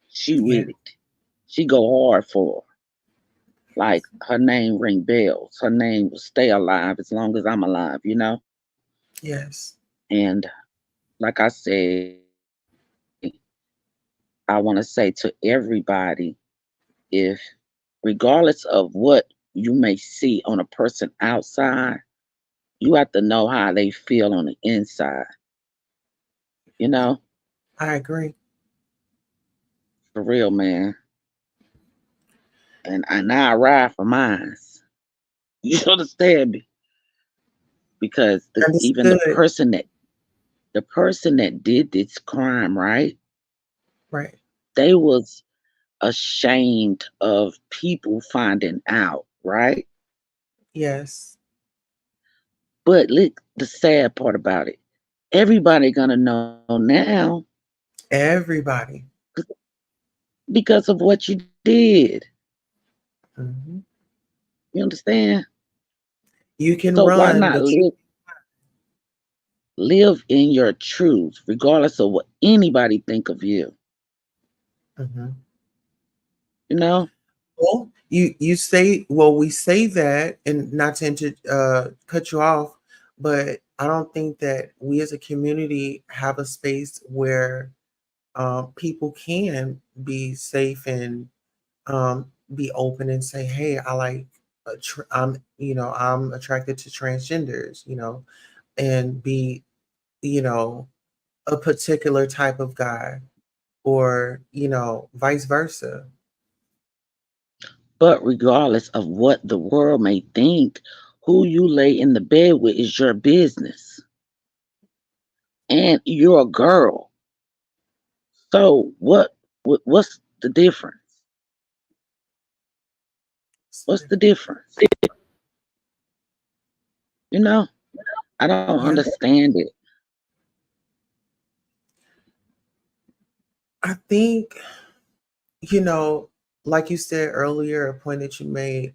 S5: She
S1: Yeah.
S5: with it. She go hard for her. Like her name ring bells. Her name will stay alive as long as I'm alive.
S1: Yes.
S5: And like I said, I want to say to everybody, if regardless of what you may see on a person outside, you have to know how they feel on the inside, you know,
S1: I agree.
S5: for real, man. And I ride for mine. You understand me? Because even
S1: Understood.
S5: the person that did this crime, right?
S1: Right.
S5: They was ashamed of people finding out, right?
S1: Yes.
S5: But look, the sad part about it, everybody gonna know now
S1: Everybody.
S5: because of what you did.
S1: Hmm.
S5: You understand?
S1: You can
S5: So why
S1: run,
S5: not
S1: but you.
S5: live in your truth, regardless of what anybody think of you?
S1: Mhm.
S5: You know?
S1: Well, you say, well, we say that, and not to cut you off, but I don't think that we as a community have a space where people can be safe and be open and say, "Hey, I like, I'm attracted to transgenders," and be, you know, a particular type of guy, or vice versa.
S5: But regardless of what the world may think, who you lay in the bed with is your business. And you're a girl. So what's the difference?
S1: It's
S5: What's the
S1: different.
S5: difference? You know, I don't
S1: Yeah,
S5: understand it.
S1: I think, you know, like you said earlier, a point that you made,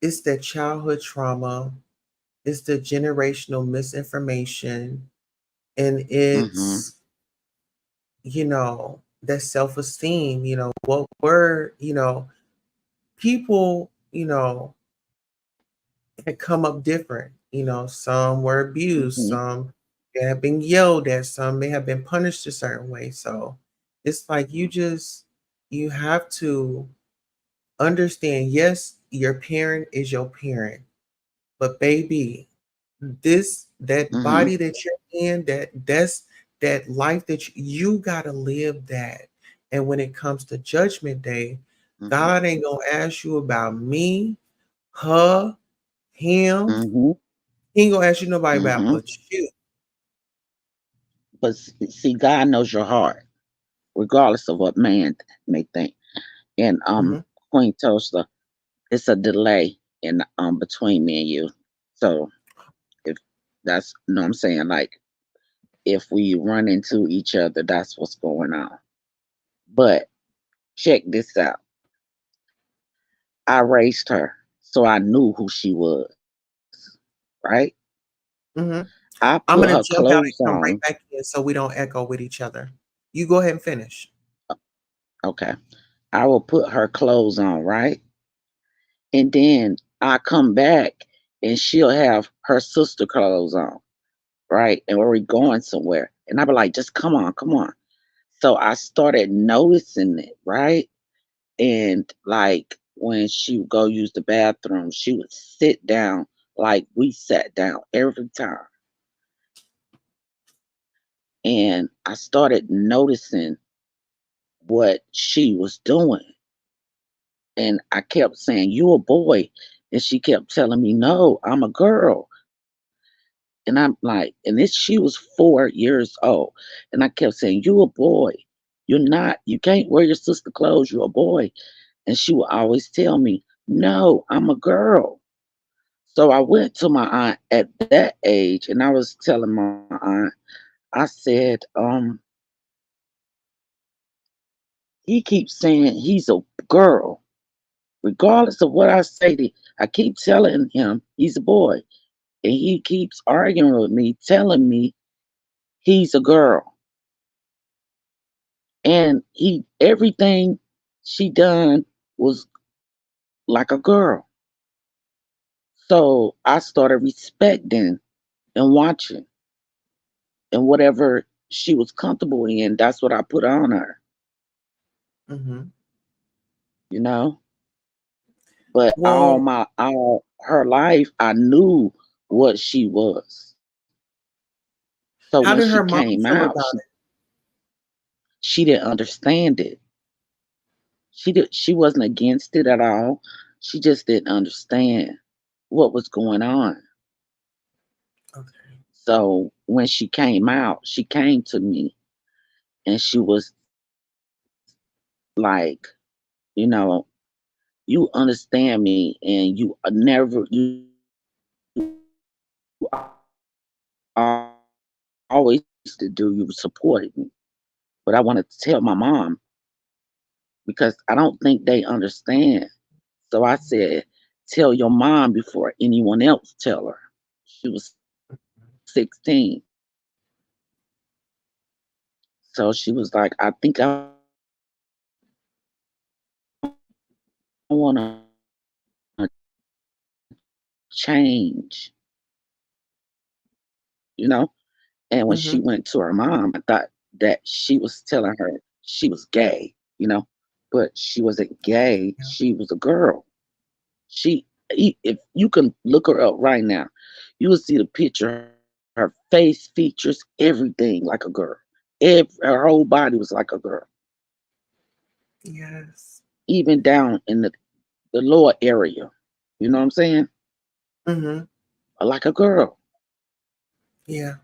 S1: it's that childhood trauma, it's the generational misinformation, and
S5: Hmm.
S1: that self-esteem, what were, people, had come up different. Some were abused,
S5: Hmm.
S1: some have been yelled at, some may have been punished a certain way. So it's like you have to understand, yes, your parent is your parent, but baby, that
S5: Hmm.
S1: body that you're in, that's that life that you gotta live that. And when it comes to judgment day,
S5: Hmm.
S1: God ain't gonna ask you about me, her, him.
S5: Hmm.
S1: He ain't gonna ask you nobody about
S5: Hmm.
S1: but you.
S5: But see, God knows your heart, regardless of what man may think. And
S1: Mhm.
S5: Queen Tulsa, it's a delay in between me and you. So if that's, you know what I'm saying, like if we run into each other, that's what's going on. But check this out. I raised her, so I knew who she was, right?
S1: Mhm.
S5: I put
S1: I'm
S5: her
S1: gonna jump out
S5: clothes
S1: and come
S5: on.
S1: right back in so we don't echo with each other. You go ahead and finish.
S5: Okay. I will put her clothes on, right? And then I come back and she'll have her sister clothes on, right? And we're going somewhere. And I'll be like, just come on, come on. So I started noticing it, right? And like when she would go use the bathroom, she would sit down like we sat down every time. And I started noticing what she was doing. And I kept saying, "You a boy." And she kept telling me, "No, I'm a girl." And I'm like, and this she was 4 years old. And I kept saying, "You a boy. You're not, you can't wear your sister clothes, you're a boy." And she would always tell me, "No, I'm a girl." So I went to my aunt at that age and I was telling my aunt, I said, he keeps saying he's a girl. Regardless of what I say, I keep telling him he's a boy. And he keeps arguing with me, telling me he's a girl. And he everything she done was like a girl. So I started respecting and watching. And whatever she was comfortable in, that's what I put on her,
S1: Mhm.
S5: you know? But
S1: Well,
S5: all her life I knew what she was. So when
S1: how
S5: she
S1: did her
S5: came
S1: mom
S5: out,
S1: feel about it?
S5: she didn't understand it. She wasn't against it at all. She just didn't understand what was going on.
S1: Okay.
S5: So when she came out, she came to me and she was like, you know, you understand me and you never you always to do, you supported me. But I wanted to tell my mom because I don't think they understand. So I said, tell your mom before anyone else tell her. She was 16. So she was like, I think I want to change. you know. And when she
S1: Mm-hmm.
S5: went to her mom, I thought that she was telling her she was gay, you know, but she wasn't gay.
S1: Yeah.
S5: She was a girl. If you can look her up right now, you will see the picture. Her face features everything like a girl. Her whole body was like a girl,
S1: Yes.
S5: even down in the lower area. You know what I'm saying?
S1: Mm-hmm.
S5: Like a girl.
S1: Yeah.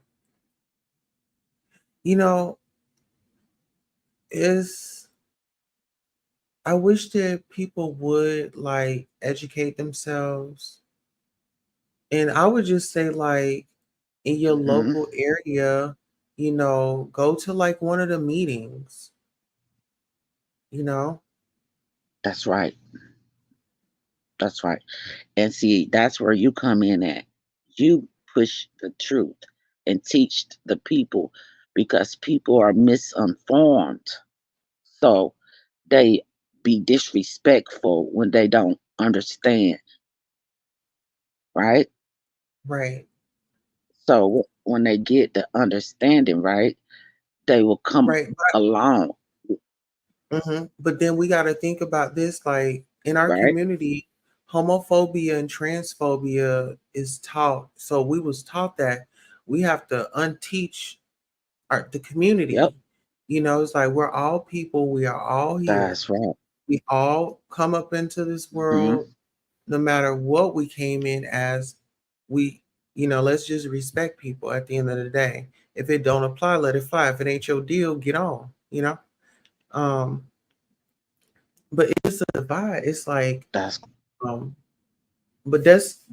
S1: You know, is I wish that people would like educate themselves. And I would just say like in your
S5: Hmm.
S1: local area, go to like one of the meetings, you know?
S5: That's right. That's right. And see, that's where you come in at. You push the truth and teach the people because people are misinformed. So they be disrespectful when they don't understand, right?
S1: Right.
S5: So when they get the understanding, right, they will come
S1: Right.
S5: along,
S1: But then we got to think about this like in our
S5: right?
S1: community, homophobia and transphobia is taught. So we was taught that we have to unteach the
S5: Yep,
S1: community. It's like we're all people, we are all here.
S5: that's right.
S1: We all come up into this
S5: Hmm.
S1: world no matter what we came in as. We, let's just respect people at the end of the day. If it don't apply, let it fly. If it ain't your deal, get on. Um, but it's a divide. It's like,
S5: That's
S1: um, but that's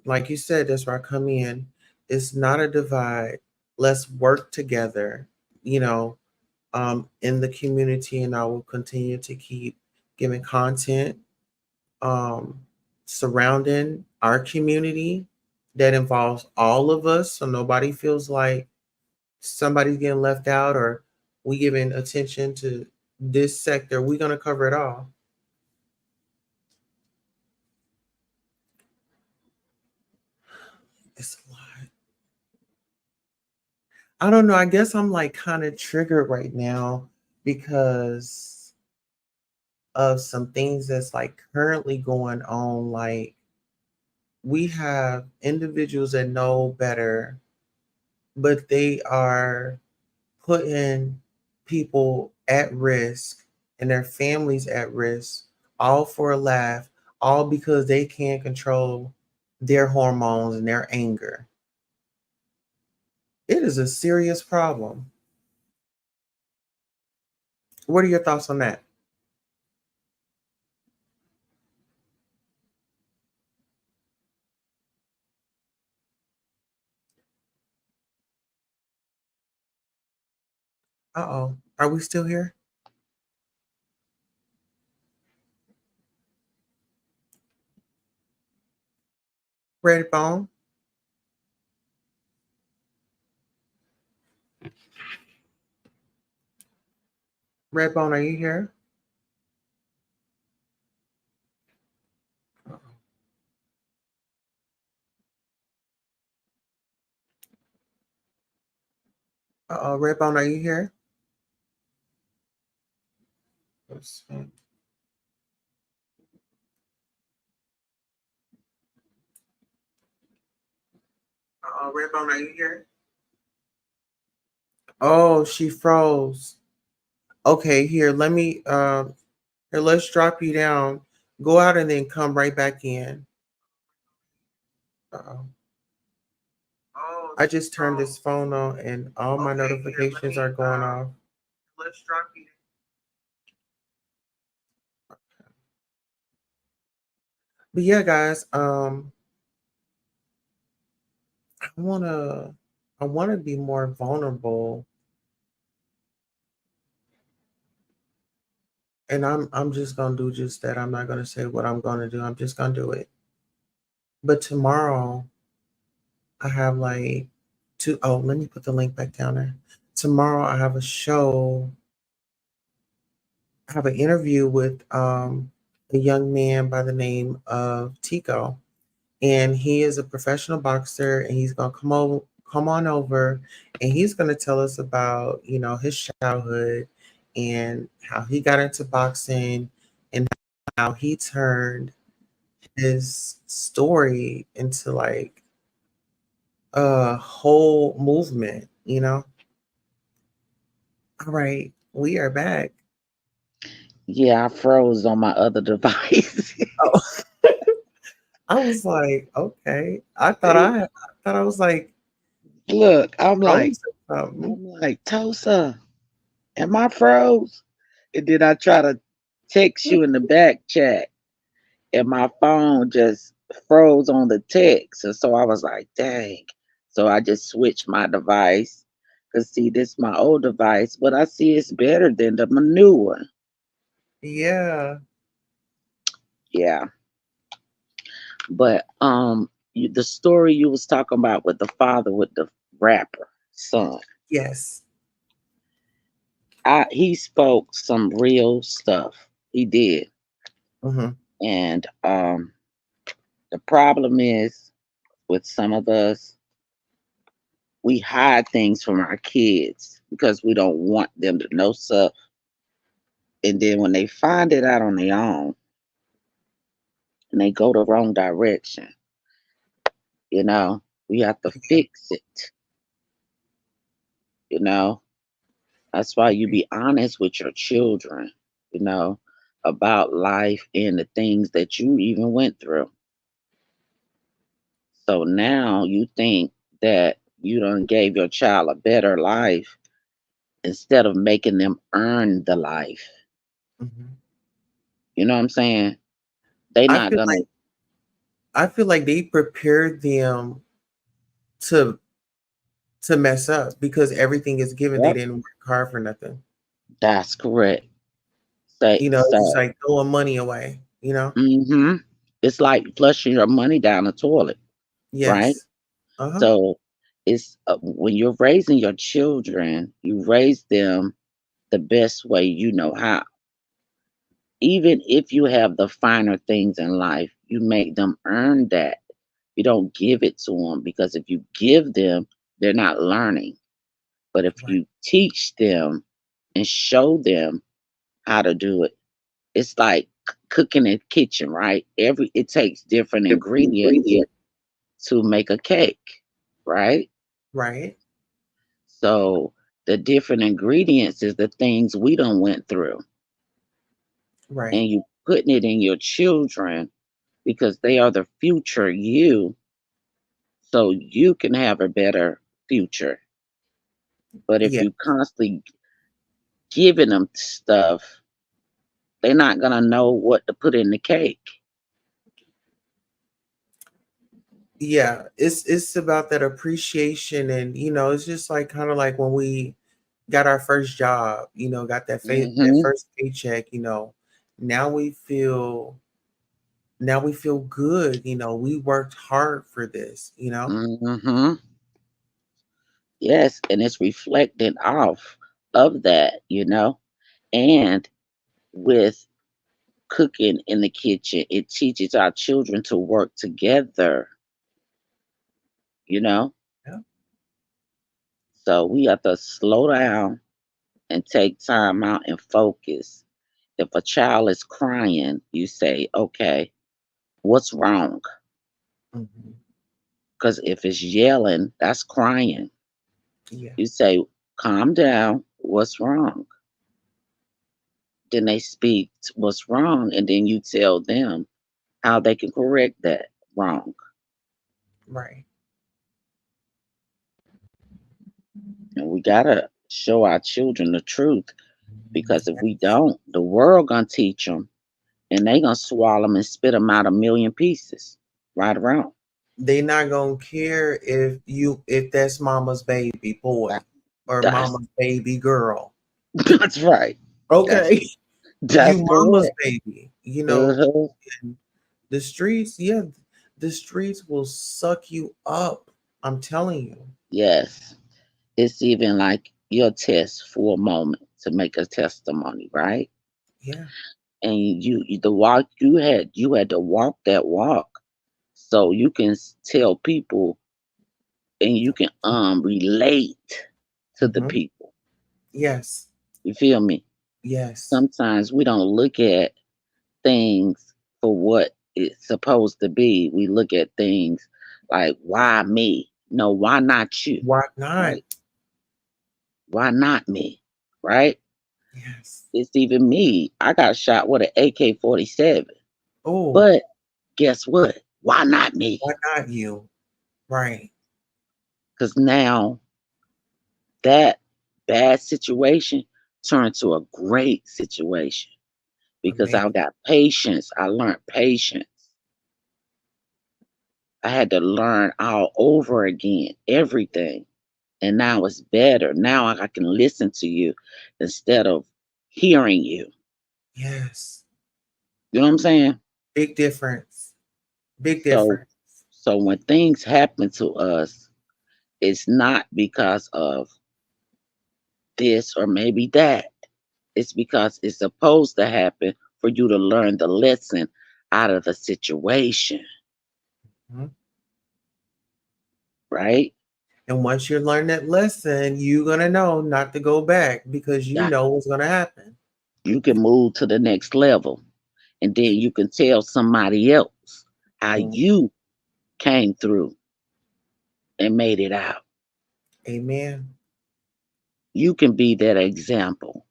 S1: like you said, that's where I come in. It's not a divide. Let's work together, you know, in the community, and I will continue to keep giving content um, surrounding our community that involves all of us, so nobody feels like somebody's getting left out or we giving attention to this sector. We're gonna cover it all. It's a lot. I don't know. I guess I'm like kind of triggered right now because of some things that's like currently going on. Like we have individuals that know better, but they are putting people at risk and their families at risk, all for a laugh, all because they can't control their hormones and their anger. It is a serious problem. What are your thoughts on that? Uh oh. Are we still here? Redbone? Redbone, are you here? Uh oh. Redbone, are you here? Let's see. Uh oh. Redbone, are you here? Oh, she froze. Okay, here, let me here, let's drop you down. Go out and then come right back in. Uh-oh. I just turned this phone on and all my notifications are going off. Let's drop you. But yeah, guys, I wanna I wanna be more vulnerable, and I'm just gonna do just that. I'm not gonna say what I'm gonna do. I'm just gonna do it. But tomorrow I have like two oh, let me put the link back down there. Tomorrow I have a show. I have an interview with a young man by the name of Tico, and he is a professional boxer, and he's gonna come on over, and he's going to tell us about, his childhood and how he got into boxing and how he turned his story into like a whole movement. All right, we are back.
S5: Yeah, I froze on my other device.
S1: Oh, I was like, okay. I thought I was like
S5: Look, I'm like,
S1: frozen or something.
S5: Tulsa, am I froze? And then I try to text you in the back chat, and my phone just froze on the text. And so I was like, dang. So I just switched my device. Cause see, this is my old device, but I see it's better than the new one.
S1: Yeah.
S5: Yeah. But the story you was talking about with the father with the rapper son,
S1: Yes.
S5: he spoke some real stuff. He did.
S1: Hmm.
S5: And the problem is with some of us, we hide things from our kids because we don't want them to know stuff. And then when they find it out on their own and they go the wrong direction, you know, we have to fix it, you know. That's why you be honest with your children, you know, about life and the things that you even went through. So now you think that you done gave your child a better life instead of making them earn the life.
S1: Hmm.
S5: You know what I'm saying? They
S1: I
S5: not
S1: feel
S5: gonna.
S1: like I feel like they prepared them to mess up because everything is given. They
S5: Yep,
S1: didn't work hard for nothing.
S5: that's correct. Say
S1: It's just
S5: so.
S1: like throwing money away.
S5: Mm-hmm. It's like flushing your money down the toilet, right?
S1: Yes. Uh-huh.
S5: So it's when you're raising your children, you raise them the best way you know how. Even if you have the finer things in life, you make them earn that. You don't give it to them because if you give them, they're not learning. But if
S1: Right.
S5: you teach them and show them how to do it, it's like cooking in the kitchen, right? It takes different ingredients to make a cake, right?
S1: Right.
S5: So the different ingredients is the things we done went through,
S1: Right.
S5: and you putting it in your children because they are the future you, so you can have a better future. But if
S1: Yeah.
S5: you constantly giving them stuff, they're not gonna know what to put in the cake.
S1: Yeah. It's about that appreciation, and it's just like kind of like when we got our first job, got that
S5: Hmm.
S1: first paycheck. Now we feel now we feel good. We worked hard for this.
S5: Hmm. Yes, and it's reflecting off of that, and with cooking in the kitchen, it teaches our children to work together, you know.
S1: Yeah.
S5: So we have to slow down and take time out and focus. If a child is crying, you say, okay, what's wrong?
S1: Hmm.
S5: Because if it's yelling, that's crying.
S1: Yeah.
S5: You say, calm down, what's wrong? Then they speak what's wrong, and then you tell them how they can correct that wrong.
S1: Right.
S5: And we gotta show our children the truth because if we don't, the world gonna teach them, and they gonna swallow them and spit them out a million pieces, right around.
S1: They not gonna care if that's mama's baby boy
S5: That,
S1: or
S5: that's
S1: mama's baby girl.
S5: that's right. That's
S1: Okay.
S5: that's
S1: You mama's
S5: correct.
S1: baby.
S5: Uh-huh.
S1: And the streets, yeah, the streets will suck you up. I'm telling you.
S5: Yes, it's even like your test for a moment to make a testimony, right?
S1: Yeah.
S5: And the walk you had to walk that walk so you can tell people and you can relate to the
S1: Mhm.
S5: people.
S1: Yes.
S5: You feel me?
S1: Yes.
S5: Sometimes we don't look at things for what it's supposed to be. We look at things like, why me? No, why not you?
S1: Why not?
S5: Right? Why not me? Right?
S1: Yes.
S5: It's even me. I got shot with an AK-47.
S1: Oh,
S5: But guess what? Why not me?
S1: why not you? Right.
S5: Because now that bad situation turned to a great situation because I
S1: Amazing.
S5: got patience. I learned patience. I had to learn all over again, everything. And now it's better. Now I can listen to you instead of hearing you.
S1: Yes.
S5: You know what I'm saying?
S1: Big difference. Big
S5: So
S1: difference.
S5: so when things happen to us, it's not because of this or maybe that. It's because it's supposed to happen for you to learn the lesson out of the situation,
S1: Mhm.
S5: right?
S1: And once you learn that lesson, you're gonna know not to go back because you
S5: That
S1: know what's gonna happen.
S5: you can move to the next level. And then you can tell somebody else how
S1: Mhm.
S5: you came through and made it out.
S1: Amen.
S5: You can be that example,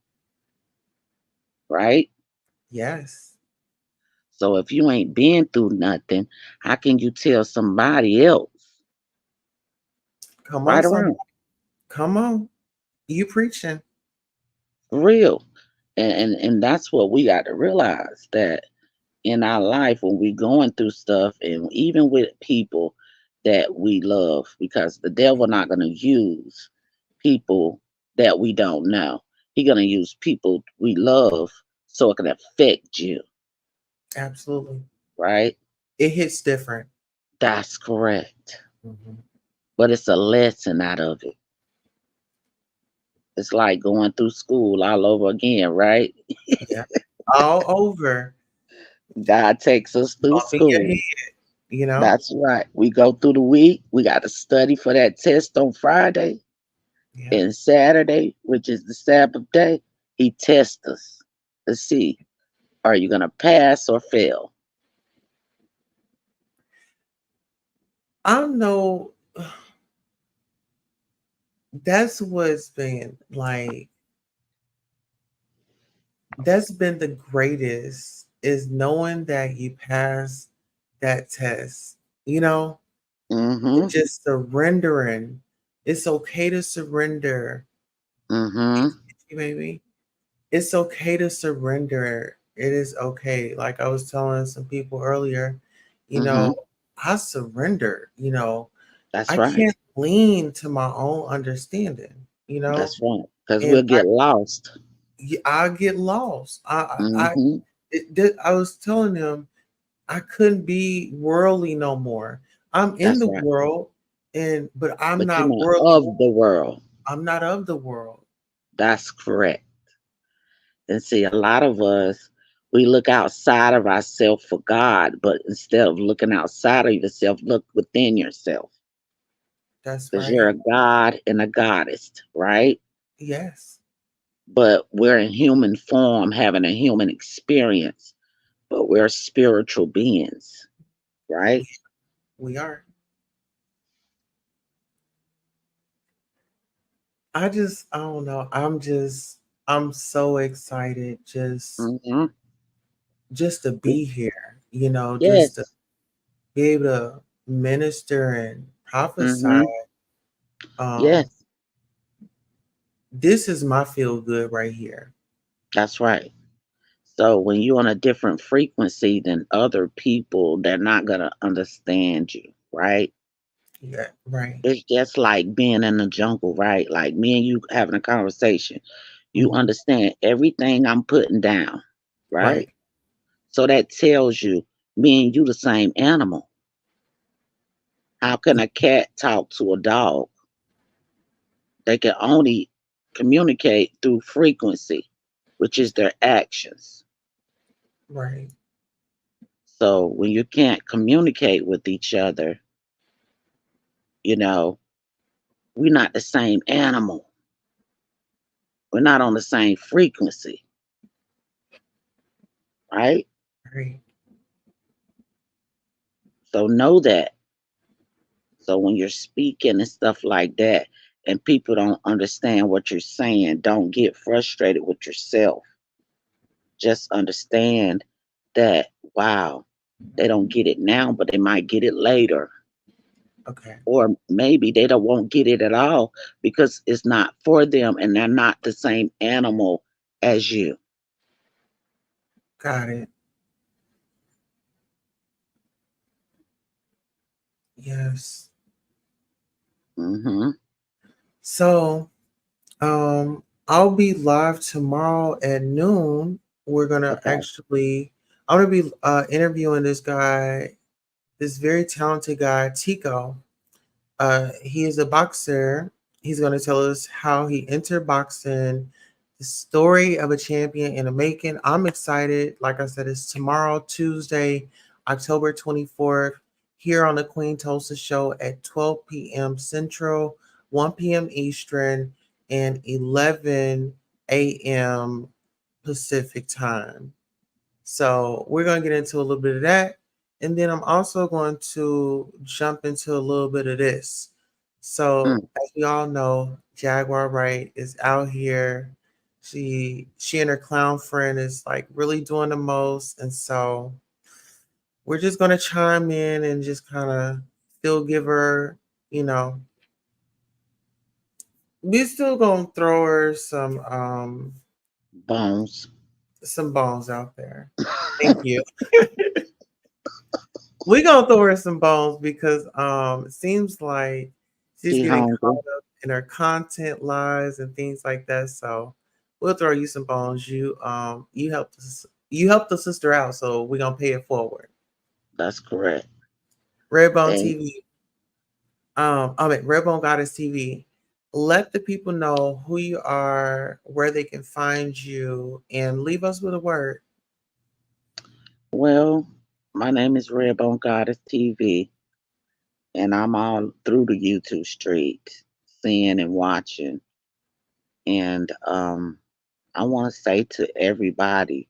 S5: right?
S1: Yes.
S5: So if you ain't been through nothing, how can you tell somebody else?
S1: Come on,
S5: Right
S1: somebody.
S5: around.
S1: Come on. You preaching.
S5: For real. And that's what we got to realize that in our life when we going through stuff and even with people that we love because the devil not going to use people that we don't know. He going to use people we love so it can affect you,
S1: Absolutely.
S5: right?
S1: It hits different.
S5: That's correct.
S1: Mhm.
S5: But it's a lesson out of it. It's like going through school all over again, right?
S1: Yeah. All over.
S5: God takes us through
S1: Bumping your
S5: school.
S1: head, you know?
S5: That's right. We go through the week. We got to study for that test on Friday.
S1: Yeah.
S5: And Saturday, which is the Sabbath day, he tests us to see, are you going to pass or fail?
S1: I know that's what's been like, that's been the greatest is knowing that you pass that test, you know, and
S5: Mm-hmm.
S1: just surrendering. It's okay to surrender,
S5: Mm-hmm.
S1: baby. It's okay to surrender. It is okay. Like I was telling some people earlier, you
S5: Mm-hmm.
S1: know, I surrender, you know.
S5: That's
S1: I
S5: right.
S1: can't lean to my own understanding, you know,
S5: That's right. Because
S1: and
S5: we'll get lost.
S1: I get lost.
S5: Mm-hmm.
S1: I was telling them I couldn't be worldly no more. I'm in
S5: That's
S1: the
S5: right.
S1: world, and but I'm
S5: But you're
S1: not
S5: not
S1: worldly.
S5: of the world.
S1: I'm not of the world.
S5: That's correct. And see, a lot of us, we look outside of ourselves for God, but instead of looking outside of yourself, look within yourself.
S1: That's
S5: Because you're
S1: right.
S5: a god and a goddess, right?
S1: Yes,
S5: But we're in human form having a human experience, but we're spiritual beings,
S1: we,
S5: right?
S1: we are. I don't know. I'm so excited
S5: Hmm.
S1: just to be here, you know, just to
S5: Yes.
S1: be able to minister and prophesy.
S5: Hmm.
S1: Um,
S5: Yes,
S1: this is my feel good right here.
S5: that's right. So when you're on a different frequency than other people, they're not going to understand you, right?
S1: Yeah, right.
S5: It's just like being in the jungle, right? Like me and you having a conversation. You
S1: Mhm.
S5: understand everything I'm putting down, right?
S1: Right.
S5: So that tells you me and you the same animal. How can a cat talk to a dog? They can only communicate through frequency, which is their actions.
S1: Right.
S5: So when you can't communicate with each other, you know, we're not the same animal. We're not on the same frequency, right?
S1: Right.
S5: So know that. So when you're speaking and stuff like that, and people don't understand what you're saying, don't get frustrated with yourself. Just understand that, wow, they don't get it now, but they might get it later.
S1: Okay.
S5: Or maybe they don't won't get it at all because it's not for them and they're not the same animal as you.
S1: Got it. Yes.
S5: Hmm.
S1: So, I'll be live tomorrow at noon. We're gonna
S5: Okay.
S1: actually, I'm gonna be interviewing this guy, this very talented guy, Tico. He is a boxer. He's going to tell us how he entered boxing, the story of a champion in the making. I'm excited. Like I said, it's tomorrow, Tuesday, October 24th, here on the Queen Tulsa Show at 12 p.m. Central, 1 p.m. Eastern, and 11 a.m. Pacific time. So we're going to get into a little bit of that. And then I'm also going to jump into a little bit of this. So
S5: Mm,
S1: as we all know, Jaguar Wright is out here. She and her clown friend is like really doing the most. And so we're just gonna chime in and just kind of still give her, you know, we still gonna throw her
S5: bones.
S1: some bones out there. Thank you. We gonna throw her some bones because it seems like she's
S5: She
S1: getting
S5: hungry.
S1: caught up in her content lies and things like that. So we'll throw you some bones. You helped the sister out, so we're gonna pay it forward.
S5: That's correct.
S1: Redbone
S5: And
S1: TV. Redbone Goddess TV. Let the people know who you are, where they can find you, and leave us with a word.
S5: well, my name is Redbone Goddess TV, and I'm all through the YouTube street, seeing and watching. And I want to say to everybody,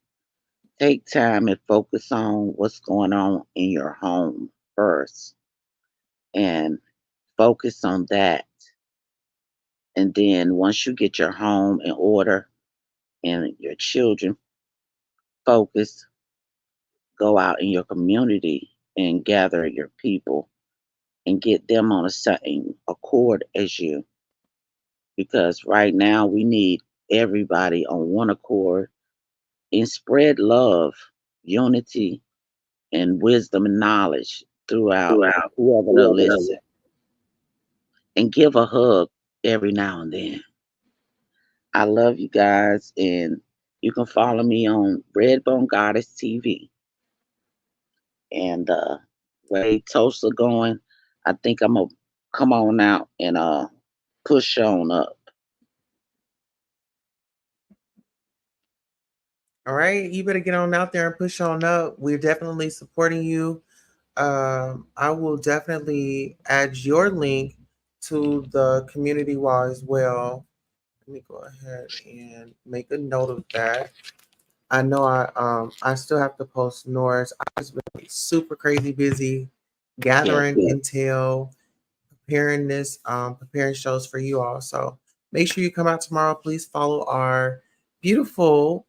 S5: take time and focus on what's going on in your home first, and focus on that. And then once you get your home in order and your children focused, go out in your community and gather your people and get them on the same accord as you. Because right now we need everybody on one accord and spread love, unity, and wisdom and knowledge throughout
S1: Throughout
S5: whoever to
S1: whoever knows.
S5: listen, and give a hug every now and then. I love you guys, and you can follow me on Redbone Goddess TV. And way Tulsa going, I think I'm gonna come on out and push on up.
S1: All right, you better get on out there and push on up. We're definitely supporting you. I will definitely add your link to the community wall as well. Let me go ahead and make a note of that. I know I still have to post Nora's. I've just been super crazy busy
S5: Yes,
S1: gathering intel, preparing shows for you all. So make sure you come out tomorrow. Please follow our beautiful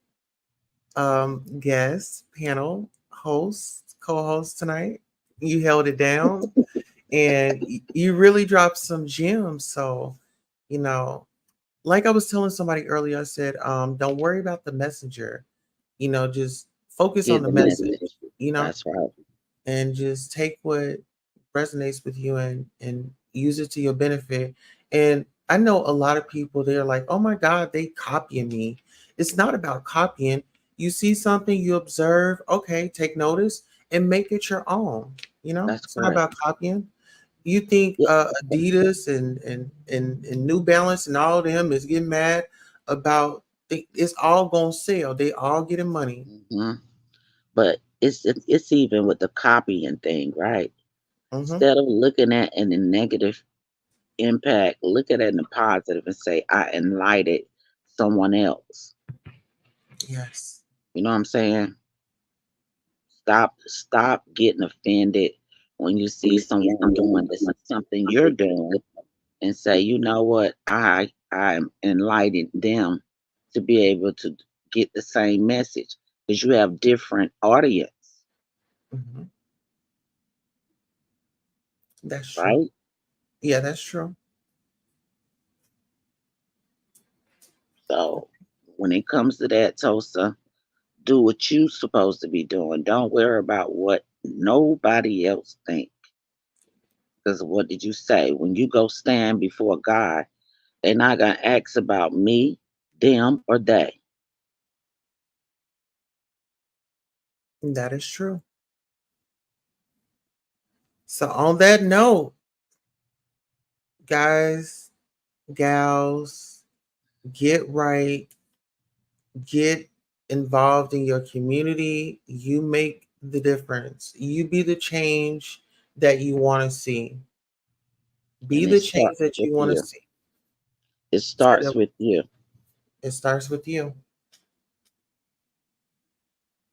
S1: guest panel host, co-host tonight. You held it down and you really dropped some gems. So, you know, like I was telling somebody earlier, I said, don't worry about the messenger, just focus on
S5: get
S1: the
S5: the
S1: message,
S5: message.
S1: you know,
S5: That's right.
S1: and just take what resonates with you and use it to your benefit. And I know a lot of people, they're like, oh my God, they copying me. It's not about copying. You see something, you observe, okay, take notice and make it your own.
S5: That's
S1: It's not
S5: correct.
S1: about copying. You think
S5: Yeah.
S1: Adidas and New Balance and all of them is getting mad about it's all gonna sell. They all getting money.
S5: Hmm. But it's even with the copying thing, right?
S1: Hmm.
S5: Instead of looking at it in the negative, impact, look at it in the positive and say, I enlightened someone else.
S1: Yes.
S5: You know what I'm saying? Stop getting offended when you see someone doing something you're doing, and say, you know what, I'm enlightening them to be able to get the same message, because you have different audience,
S1: Hmm. That's true.
S5: right?
S1: Yeah, that's true.
S5: So when it comes to that, Tulsa, do what you supposed to be doing. Don't worry about what nobody else think. Because what did you say? When you go stand before God, they're not gonna ask about me, them, or they.
S1: That is true. So on that note, guys, gals, get right, get involved in your community. You make the difference. You be the change that you want to see. Be
S5: And it
S1: the change
S5: starts
S1: that
S5: with
S1: you want to
S5: you.
S1: see.
S5: It
S1: Say
S5: starts
S1: that-
S5: with you.
S1: It starts with you.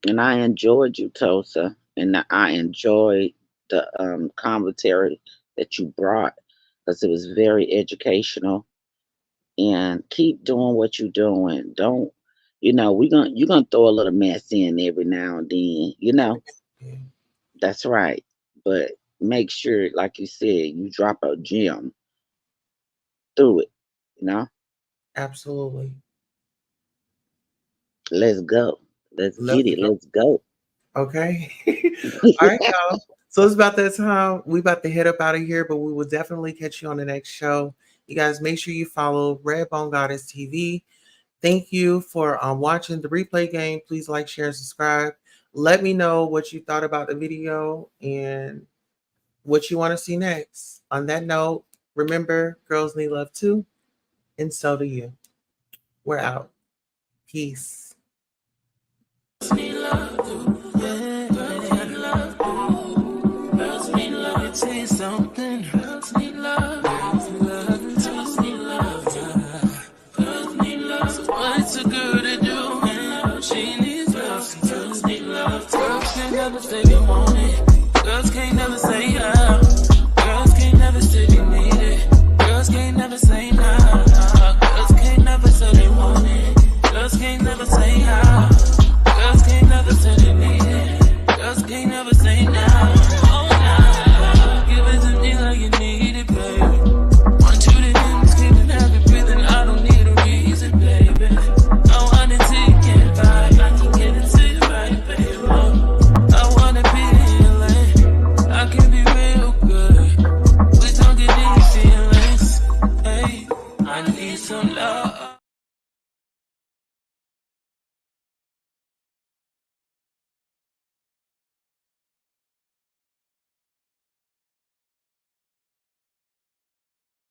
S5: And I enjoyed you, Tulsa, and I enjoyed the commentary that you brought, because it was very educational. And keep doing what you're doing. Don't, you're gonna throw a little mess in every now and then.
S1: Yeah,
S5: That's right. But make sure, like you said, you drop a gem through it. You know,
S1: absolutely.
S5: let's go. Let's get
S1: Let's
S5: it.
S1: go.
S5: Let's go.
S1: Okay. All right, y'all. So it's about that time. We about to head up out of here, but we will definitely catch you on the next show. You guys make sure you follow Redbone Goddess TV. Thank you for watching the replay game. Please like, share, and subscribe. Let me know what you thought about the video and what you want to see next. On that note, remember, girls need love too, and so do you. We're out. Peace.
S4: Something. Girls need love. Girls need love. Girls need love. Girls need love. So what's a girl to do? She needs love. Girls need love. Girls can't never say they want it. Girls can't never say how. Girls can't never say they need it. Girls can't never say no. Girls can't never say they want it. Girls can't never say how.